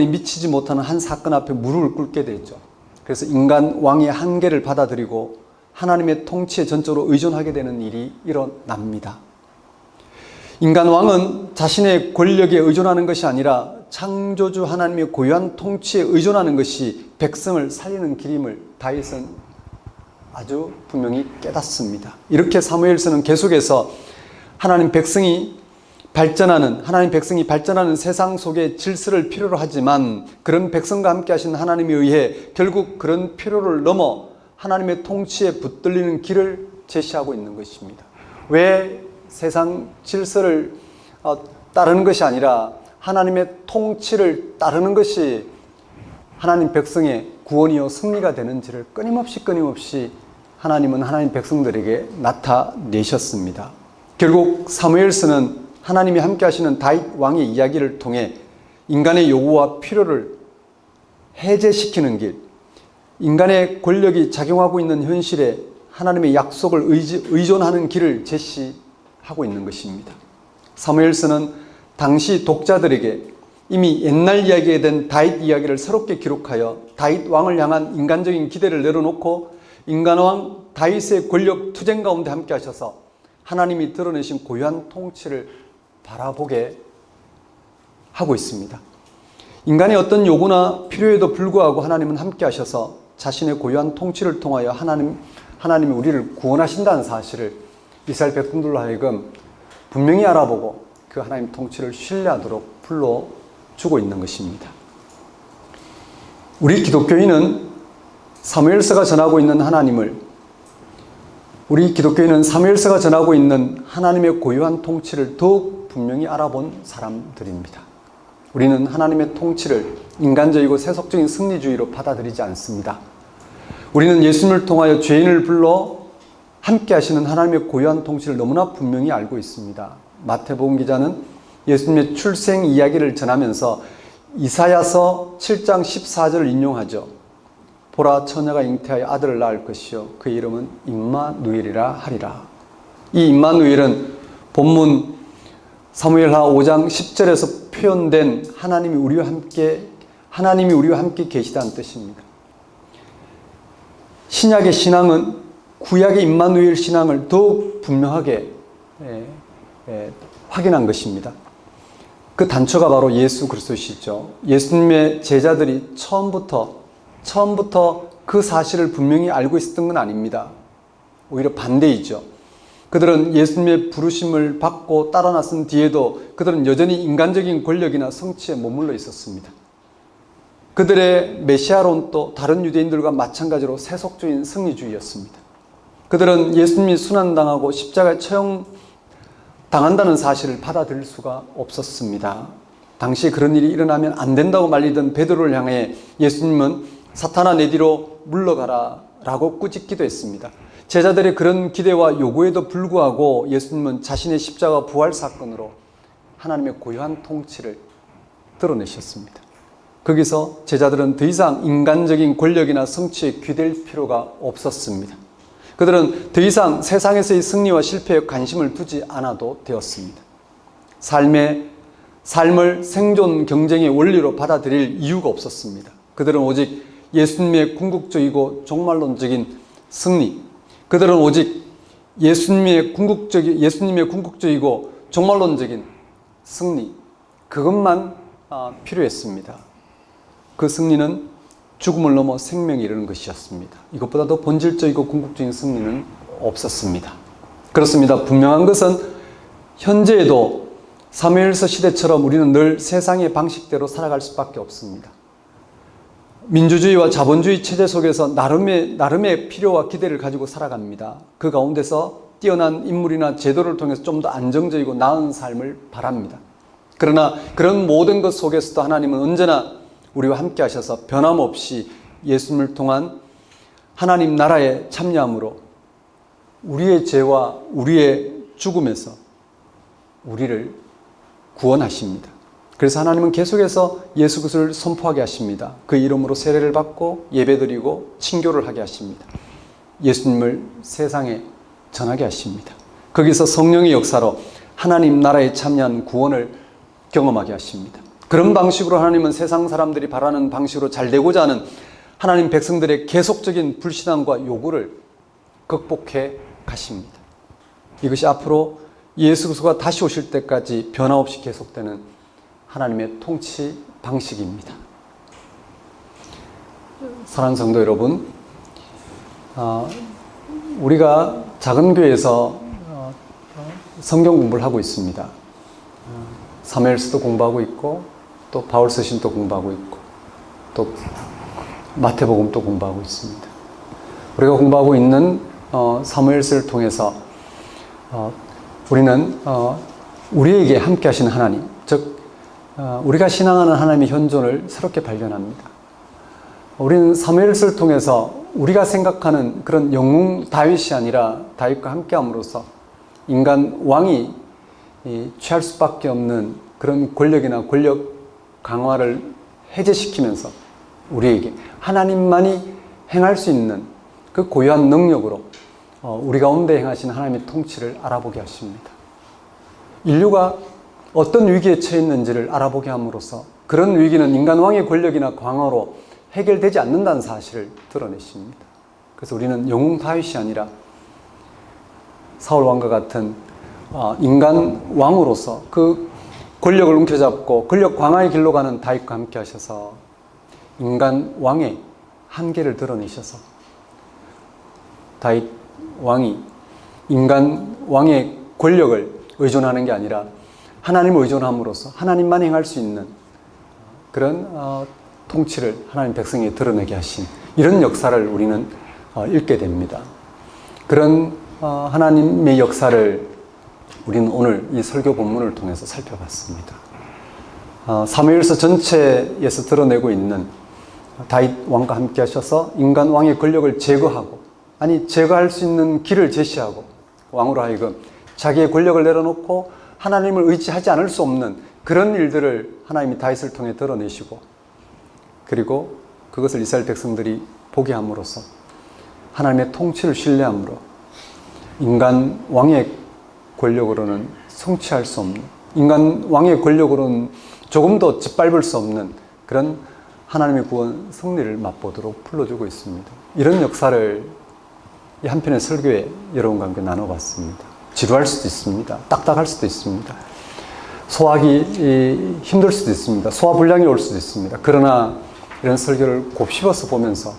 미치지 못하는 한 사건 앞에 무릎을 꿇게 되죠. 그래서 인간 왕의 한계를 받아들이고 하나님의 통치에 전적으로 의존하게 되는 일이 일어납니다. 인간 왕은 자신의 권력에 의존하는 것이 아니라 창조주 하나님의 고유한 통치에 의존하는 것이 백성을 살리는 길임을 다윗은 아주 분명히 깨닫습니다. 이렇게 사무엘서는 계속해서 하나님 백성이 발전하는 세상 속의 질서를 필요로 하지만 그런 백성과 함께 하신 하나님에 의해 결국 그런 필요를 넘어 하나님의 통치에 붙들리는 길을 제시하고 있는 것입니다. 왜 세상 질서를 따르는 것이 아니라 하나님의 통치를 따르는 것이 하나님 백성의 구원이요 승리가 되는지를 끊임없이 하나님은 하나님 백성들에게 나타내셨습니다. 결국 사무엘서는 하나님이 함께 하시는 다윗 왕의 이야기를 통해 인간의 요구와 필요를 해제시키는 길, 인간의 권력이 작용하고 있는 현실에 하나님의 약속을 의존하는 길을 제시하고 있는 것입니다. 사무엘서는 당시 독자들에게 이미 옛날 이야기에 된 다윗 이야기를 새롭게 기록하여 다윗 왕을 향한 인간적인 기대를 내려놓고 인간왕 다윗의 권력 투쟁 가운데 함께 하셔서 하나님이 드러내신 고유한 통치를 바라보게 하고 있습니다. 인간의 어떤 요구나 필요에도 불구하고 하나님은 함께 하셔서 자신의 고유한 통치를 통하여 하나님이 우리를 구원하신다는 사실을 이스라엘 백성들로 하여금 분명히 알아보고 그 하나님 통치를 신뢰하도록 불러주고 있는 것입니다. 우리 기독교인은 사무엘서가 전하고 있는 하나님의 고유한 통치를 더욱 분명히 알아본 사람들입니다. 우리는 하나님의 통치를 인간적이고 세속적인 승리주의로 받아들이지 않습니다. 우리는 예수님을 통하여 죄인을 불러 함께 하시는 하나님의 고유한 통치를 너무나 분명히 알고 있습니다. 마태복음 기자는 예수님의 출생 이야기를 전하면서 이사야서 7장 14절을 인용하죠. 보라, 처녀가 잉태하여 아들을 낳을 것이요 그의 이름은 임마누엘이라 하리라. 이 임마누엘은 본문 사무엘하 5장 10절에서 표현된 하나님이 우리와 함께 계시다는 뜻입니다. 신약의 신앙은 구약의 임마누엘 신앙을 더욱 분명하게 확인한 것입니다. 그 단초가 바로 예수 그리스도시죠. 예수님의 제자들이 처음부터 그 사실을 분명히 알고 있었던 건 아닙니다. 오히려 반대이죠. 그들은 예수님의 부르심을 받고 따라 나선 뒤에도 그들은 여전히 인간적인 권력이나 성취에 머물러 있었습니다. 그들의 메시아론도 다른 유대인들과 마찬가지로 세속주의인 승리주의였습니다. 그들은 예수님이 순환당하고 십자가에 처형당한다는 사실을 받아들일 수가 없었습니다. 당시 그런 일이 일어나면 안 된다고 말리던 베드로를 향해 예수님은 사탄아 내 뒤로 물러가라 라고 꾸짖기도 했습니다. 제자들의 그런 기대와 요구에도 불구하고 예수님은 자신의 십자가 부활 사건으로 하나님의 고유한 통치를 드러내셨습니다. 거기서 제자들은 더 이상 인간적인 권력이나 성취에 귀될 필요가 없었습니다. 그들은 더 이상 세상에서의 승리와 실패에 관심을 두지 않아도 되었습니다. 삶을 생존 경쟁의 원리로 받아들일 이유가 없었습니다. 그들은 오직 예수님의 궁극적이고 종말론적인 승리, 그들은 오직 예수님의 궁극적이고 종말론적인 승리, 그것만 필요했습니다. 그 승리는 죽음을 넘어 생명에 이르는 것이었습니다. 이것보다 더 본질적이고 궁극적인 승리는 없었습니다. 그렇습니다. 분명한 것은 현재에도 사무엘서 시대처럼 우리는 늘 세상의 방식대로 살아갈 수밖에 없습니다. 민주주의와 자본주의 체제 속에서 나름의 필요와 기대를 가지고 살아갑니다. 그 가운데서 뛰어난 인물이나 제도를 통해서 좀 더 안정적이고 나은 삶을 바랍니다. 그러나 그런 모든 것 속에서도 하나님은 언제나 우리와 함께 하셔서 변함없이 예수님을 통한 하나님 나라에 참여함으로 우리의 죄와 우리의 죽음에서 우리를 구원하십니다. 그래서 하나님은 계속해서 예수 그리스도를 선포하게 하십니다. 그 이름으로 세례를 받고 예배드리고 친교를 하게 하십니다. 예수님을 세상에 전하게 하십니다. 거기서 성령의 역사로 하나님 나라에 참여한 구원을 경험하게 하십니다. 그런 방식으로 하나님은 세상 사람들이 바라는 방식으로 잘 되고자 하는 하나님 백성들의 계속적인 불신앙과 요구를 극복해 가십니다. 이것이 앞으로 예수 그리스도가 다시 오실 때까지 변함없이 계속되는 하나님의 통치 방식입니다. 사랑하는 성도 여러분, 우리가 작은 교회에서 성경 공부를 하고 있습니다. 사무엘서도 공부하고 있고 또 바울서신도 공부하고 있고 또 마태복음도 공부하고 있습니다. 우리가 공부하고 있는 사무엘서를 통해서 우리는 우리에게 함께 하신 하나님, 즉 우리가 신앙하는 하나님의 현존을 새롭게 발견합니다. 우리는 사무엘서를 통해서 우리가 생각하는 그런 영웅 다윗이 아니라 다윗과 함께함으로써 인간 왕이 취할 수밖에 없는 그런 권력이나 권력 강화를 해제시키면서 우리에게 하나님만이 행할 수 있는 그 고유한 능력으로 우리 가운데 행하신 하나님의 통치를 알아보게 하십니다. 인류가 어떤 위기에 처해 있는지를 알아보게 함으로써 그런 위기는 인간 왕의 권력이나 강화로 해결되지 않는다는 사실을 드러내십니다. 그래서 우리는 영웅 다윗이 아니라 사울 왕과 같은 인간 왕으로서 그 권력을 움켜잡고 권력 강화의 길로 가는 다윗과 함께 하셔서 인간 왕의 한계를 드러내셔서 다윗 왕이 인간 왕의 권력을 의존하는 게 아니라 하나님을 의존함으로써 하나님만 행할 수 있는 그런 통치를 하나님 백성에게 드러내게 하신 이런 역사를 우리는 읽게 됩니다. 그런 하나님의 역사를 우리는 오늘 이 설교 본문을 통해서 살펴봤습니다. 사무엘서 전체에서 드러내고 있는 다윗 왕과 함께 하셔서 인간 왕의 권력을 제거할 수 있는 길을 제시하고 왕으로 하여금 자기의 권력을 내려놓고 하나님을 의지하지 않을 수 없는 그런 일들을 하나님이 다윗을 통해 드러내시고 그리고 그것을 이스라엘 백성들이 보게 함으로써 하나님의 통치를 신뢰함으로 인간 왕의 권력으로는 성취할 수 없는 인간 왕의 권력으로는 조금 더 짓밟을 수 없는 그런 하나님의 구원 승리를 맛보도록 불러주고 있습니다. 이런 역사를 이 한편의 설교에 여러분과 함께 나눠봤습니다. 지루할 수도 있습니다. 딱딱할 수도 있습니다. 소화하기 힘들 수도 있습니다. 소화불량이 올 수도 있습니다. 그러나 이런 설교를 곱씹어서 보면서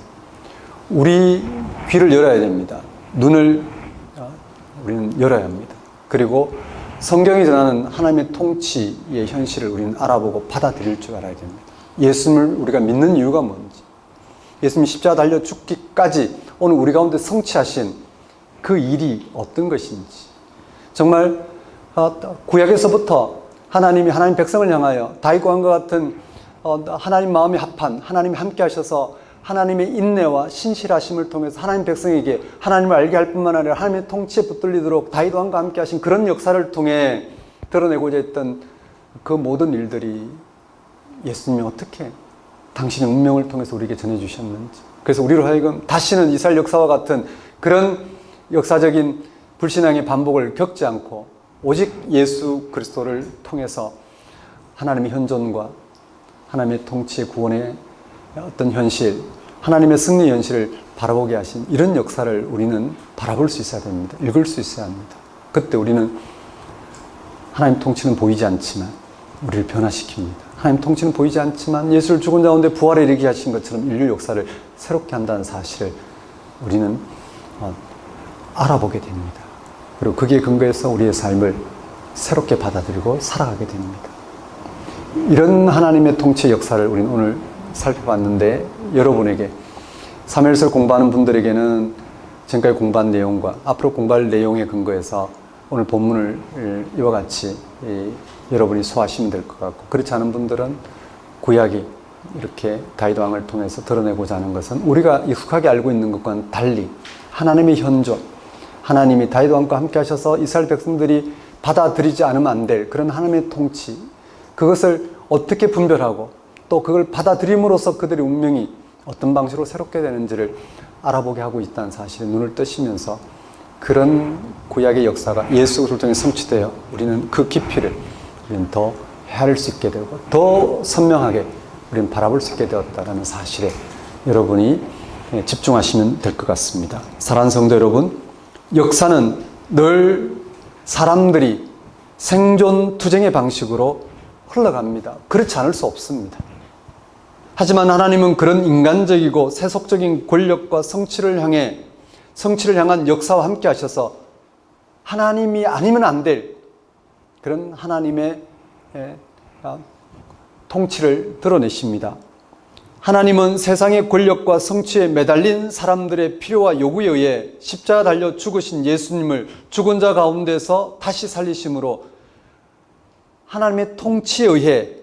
우리 귀를 열어야 됩니다. 눈을 우리는 열어야 합니다. 그리고 성경이 전하는 하나님의 통치의 현실을 우리는 알아보고 받아들일 줄 알아야 됩니다. 예수님을 우리가 믿는 이유가 뭔지, 예수님이 십자가 달려 죽기까지 오늘 우리 가운데 성취하신 그 일이 어떤 것인지, 정말 구약에서부터 하나님이 하나님 백성을 향하여 다윗과 왕과 같은 하나님 마음이 합한 하나님이 함께 하셔서 하나님의 인내와 신실하심을 통해서 하나님 백성에게 하나님을 알게 할 뿐만 아니라 하나님의 통치에 붙들리도록 다윗 왕과 함께 하신 그런 역사를 통해 드러내고자 했던 그 모든 일들이 예수님이 어떻게 당신의 운명을 통해서 우리에게 전해주셨는지, 그래서 우리로 하여금 다시는 이스라엘 역사와 같은 그런 역사적인 불신앙의 반복을 겪지 않고 오직 예수 그리스도를 통해서 하나님의 현존과 하나님의 통치의 구원의 어떤 현실, 하나님의 승리 현실을 바라보게 하신 이런 역사를 우리는 바라볼 수 있어야 됩니다. 읽을 수 있어야 합니다. 그때 우리는 하나님 통치는 보이지 않지만 우리를 변화시킵니다. 하나님 통치는 보이지 않지만 예수를 죽은 자 가운데 부활에 이르게 하신 것처럼 인류 역사를 새롭게 한다는 사실을 우리는 알아보게 됩니다. 그리고 거기에 근거해서 우리의 삶을 새롭게 받아들이고 살아가게 됩니다. 이런 하나님의 통치의 역사를 우리는 오늘 살펴봤는데, 여러분에게 사무엘서를 공부하는 분들에게는 지금까지 공부한 내용과 앞으로 공부할 내용에 근거해서 오늘 본문을 이와 같이 여러분이 소화하시면 될 것 같고, 그렇지 않은 분들은 구약이 이렇게 다윗 왕을 통해서 드러내고자 하는 것은 우리가 익숙하게 알고 있는 것과는 달리 하나님의 현존, 하나님이 다윗 왕과 함께 하셔서 이스라엘 백성들이 받아들이지 않으면 안 될 그런 하나님의 통치, 그것을 어떻게 분별하고 또 그걸 받아들임으로써 그들의 운명이 어떤 방식으로 새롭게 되는지를 알아보게 하고 있다는 사실에 눈을 뜨시면서 그런 구약의 역사가 예수 그리스도를 통해 성취되어 우리는 그 깊이를 우리는 더 헤아릴 수 있게 되고 더 선명하게 우리는 바라볼 수 있게 되었다는 사실에 여러분이 집중하시면 될 것 같습니다. 사랑하는 성도 여러분, 역사는 늘 사람들이 생존 투쟁의 방식으로 흘러갑니다. 그렇지 않을 수 없습니다. 하지만 하나님은 그런 인간적이고 세속적인 권력과 성취를 향한 역사와 함께 하셔서 하나님이 아니면 안 될 그런 하나님의 통치를 드러내십니다. 하나님은 세상의 권력과 성취에 매달린 사람들의 필요와 요구에 의해 십자가 달려 죽으신 예수님을 죽은 자 가운데서 다시 살리심으로 하나님의 통치에 의해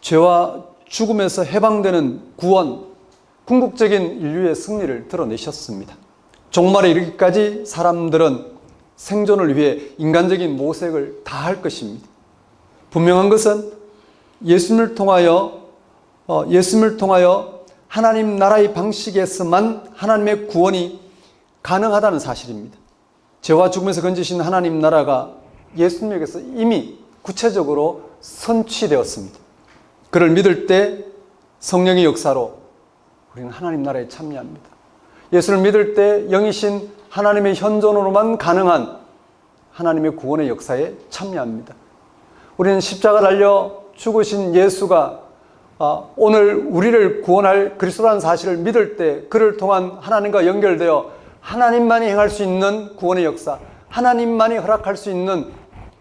죄와 죽음에서 해방되는 구원, 궁극적인 인류의 승리를 드러내셨습니다. 종말에 이르기까지 사람들은 생존을 위해 인간적인 모색을 다할 것입니다. 분명한 것은 예수님을 통하여 하나님 나라의 방식에서만 하나님의 구원이 가능하다는 사실입니다. 죄와 죽음에서 건지신 하나님 나라가 예수님에게서 이미 구체적으로 선취되었습니다. 그를 믿을 때 성령의 역사로 우리는 하나님 나라에 참여합니다. 예수를 믿을 때 영이신 하나님의 현존으로만 가능한 하나님의 구원의 역사에 참여합니다. 우리는 십자가 달려 죽으신 예수가 오늘 우리를 구원할 그리스도라는 사실을 믿을 때 그를 통한 하나님과 연결되어 하나님만이 행할 수 있는 구원의 역사, 하나님만이 허락할 수 있는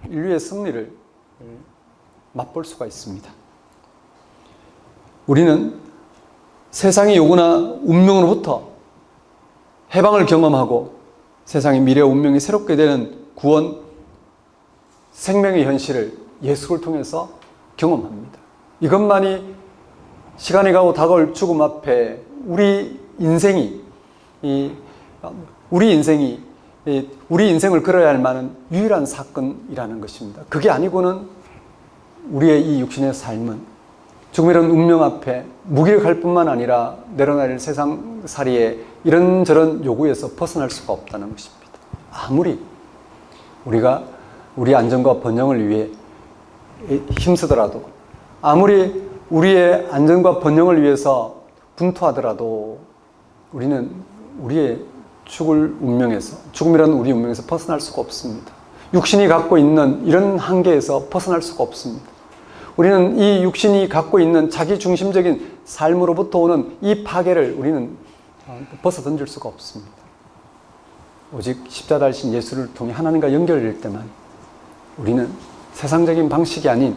인류의 승리를 맛볼 수가 있습니다. 우리는 세상의 요구나 운명으로부터 해방을 경험하고 세상의 미래와 운명이 새롭게 되는 구원, 생명의 현실을 예수를 통해서 경험합니다. 이것만이 시간이 가고 다가올 죽음 앞에 우리 인생을 걸어야 할 만한 유일한 사건이라는 것입니다. 그게 아니고는 우리의 이 육신의 삶은 죽음이라는 운명 앞에 무기력할 뿐만 아니라 내려날 세상살이의 이런저런 요구에서 벗어날 수가 없다는 것입니다. 아무리 우리가 우리 안전과 번영을 위해 힘쓰더라도, 아무리 우리의 안전과 번영을 위해서 분투하더라도 우리는 우리의 죽을 운명에서, 죽음이라는 우리 운명에서 벗어날 수가 없습니다. 육신이 갖고 있는 이런 한계에서 벗어날 수가 없습니다. 우리는 이 육신이 갖고 있는 자기중심적인 삶으로부터 오는 이 파괴를 우리는 벗어던질 수가 없습니다. 오직 십자가 달신 예수를 통해 하나님과 연결될 때만 우리는 세상적인 방식이 아닌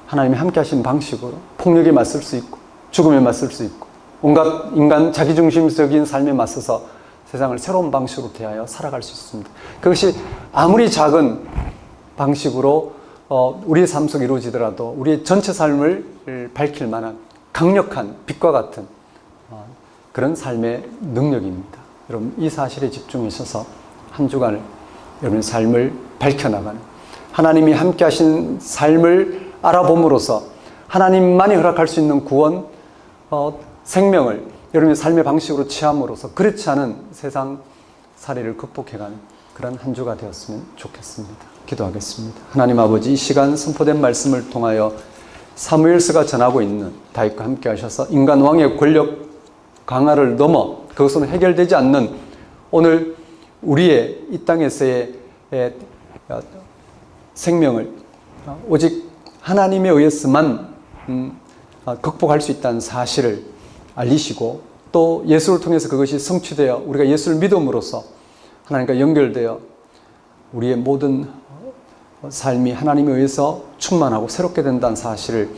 하나님이 함께 하신 방식으로 폭력에 맞설 수 있고 죽음에 맞설 수 있고 온갖 인간 자기중심적인 삶에 맞서서 세상을 새로운 방식으로 대하여 살아갈 수 있습니다. 그것이 아무리 작은 방식으로 우리의 삶 속에 이루어지더라도 우리의 전체 삶을 밝힐 만한 강력한 빛과 같은 그런 삶의 능력입니다. 여러분, 이 사실에 집중하셔서 한 주간을 여러분의 삶을 밝혀나가는, 하나님이 함께 하신 삶을 알아봄으로써 하나님만이 허락할 수 있는 구원, 생명을 여러분의 삶의 방식으로 취함으로써 그렇지 않은 세상 살이를 극복해가는 그런 한 주가 되었으면 좋겠습니다. 기도하겠습니다. 하나님 아버지, 이 시간 선포된 말씀을 통하여 사무엘서가 전하고 있는 다윗과 함께 하셔서 인간 왕의 권력 강화를 넘어 그것으로 해결되지 않는 오늘 우리의 이 땅에서의 생명을 오직 하나님에 의해서만 극복할 수 있다는 사실을 알리시고, 또 예수를 통해서 그것이 성취되어 우리가 예수를 믿음으로써 하나님과 연결되어 우리의 모든 삶이 하나님에 의해서 충만하고 새롭게 된다는 사실을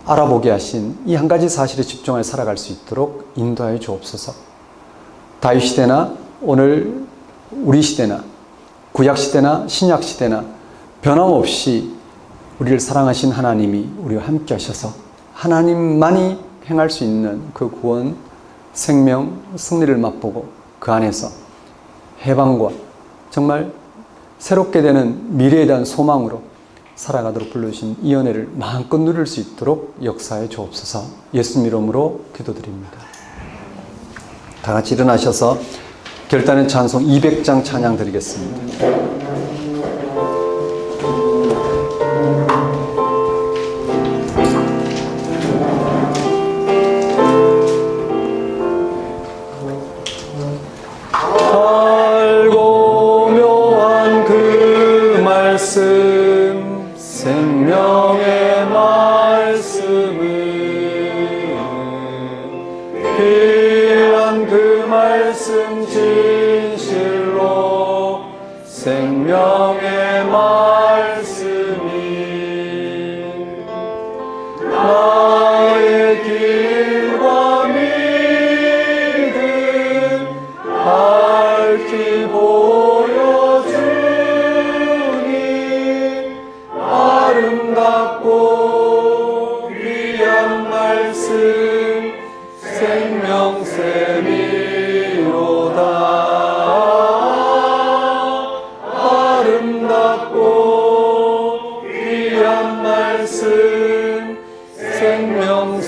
알아보게 하신 이 한 가지 사실에 집중하여 살아갈 수 있도록 인도하여 주옵소서. 다윗 시대나 오늘 우리 시대나 구약 시대나 신약 시대나 변함없이 우리를 사랑하신 하나님이 우리와 함께 하셔서 하나님만이 행할 수 있는 그 구원, 생명, 승리를 맛보고 그 안에서 해방과 정말 새롭게 되는 미래에 대한 소망으로 살아가도록 불러주신 이 은혜를 마음껏 누릴 수 있도록 역사해 주옵소서. 예수님 이름으로 기도드립니다. 다 같이 일어나셔서 결단의 찬송 200장 찬양 드리겠습니다. 생명의 말씀은 귀한 그 말씀 진실로 생명의 말씀이 나의 길과 믿음 밝히 아름답고 귀한 말씀 생명샘이로다. 아름답고 귀한 말씀 생명샘이로다.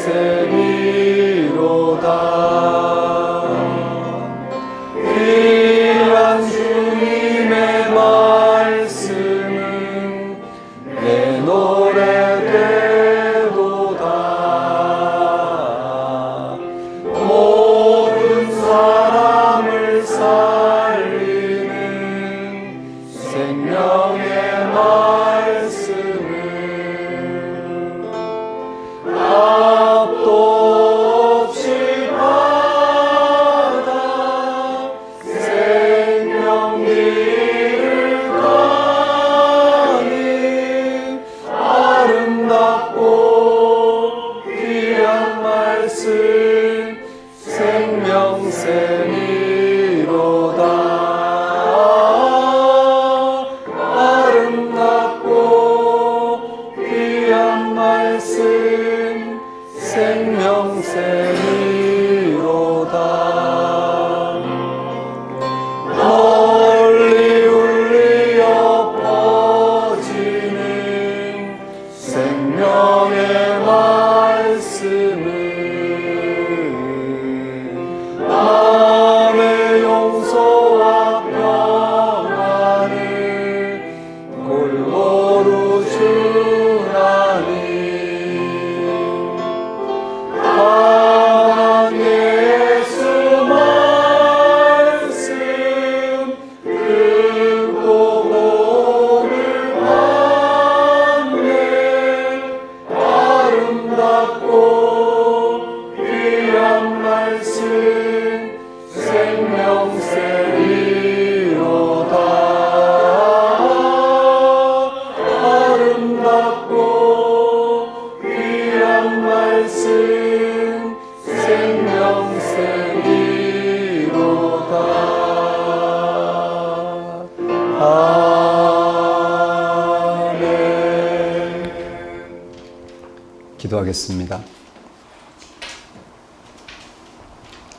귀한 주님의 말씀은 내 노래되도다. 모든 사람을 살리는 생명의 말씀은 앞도 없이 받아 생명길을 가니 아름답고 귀한 말씀 생명샘이로다. 아름답고 귀한 말씀 생명샘이로다. 널리 울리어 퍼지는 생명의 말씀은 마음의 용서와 평안을 골고루 주나니 강한 예수 말씀 듣고 복을 받네. 아름답고 귀한 말씀 생명샘이로다. 아름답고 귀한 말씀 생명샘이로다. 아멘. 기도하겠습니다.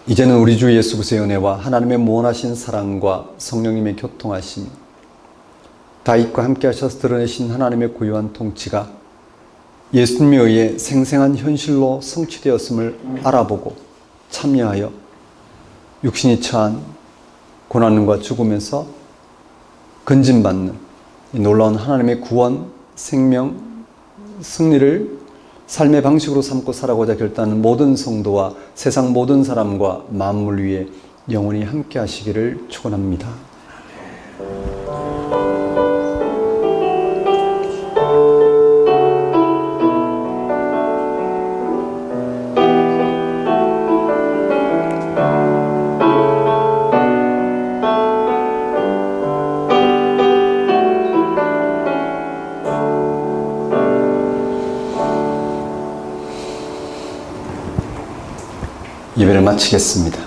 이제는 우리 주 예수 그리스도의 은혜와 하나님의 무한하신 사랑과 성령님의 교통하심, 다윗과 함께 하셔서 드러내신 하나님의 고유한 통치가 예수님에 의해 생생한 현실로 성취되었음을 알아보고 참여하여 육신이 처한 고난과 죽음에서 건진받는 이 놀라운 하나님의 구원, 생명, 승리를 삶의 방식으로 삼고 살아가고자 결단하는 모든 성도와 세상 모든 사람과 만물 위에 영원히 함께 하시기를 축원합니다. 예배를 마치겠습니다.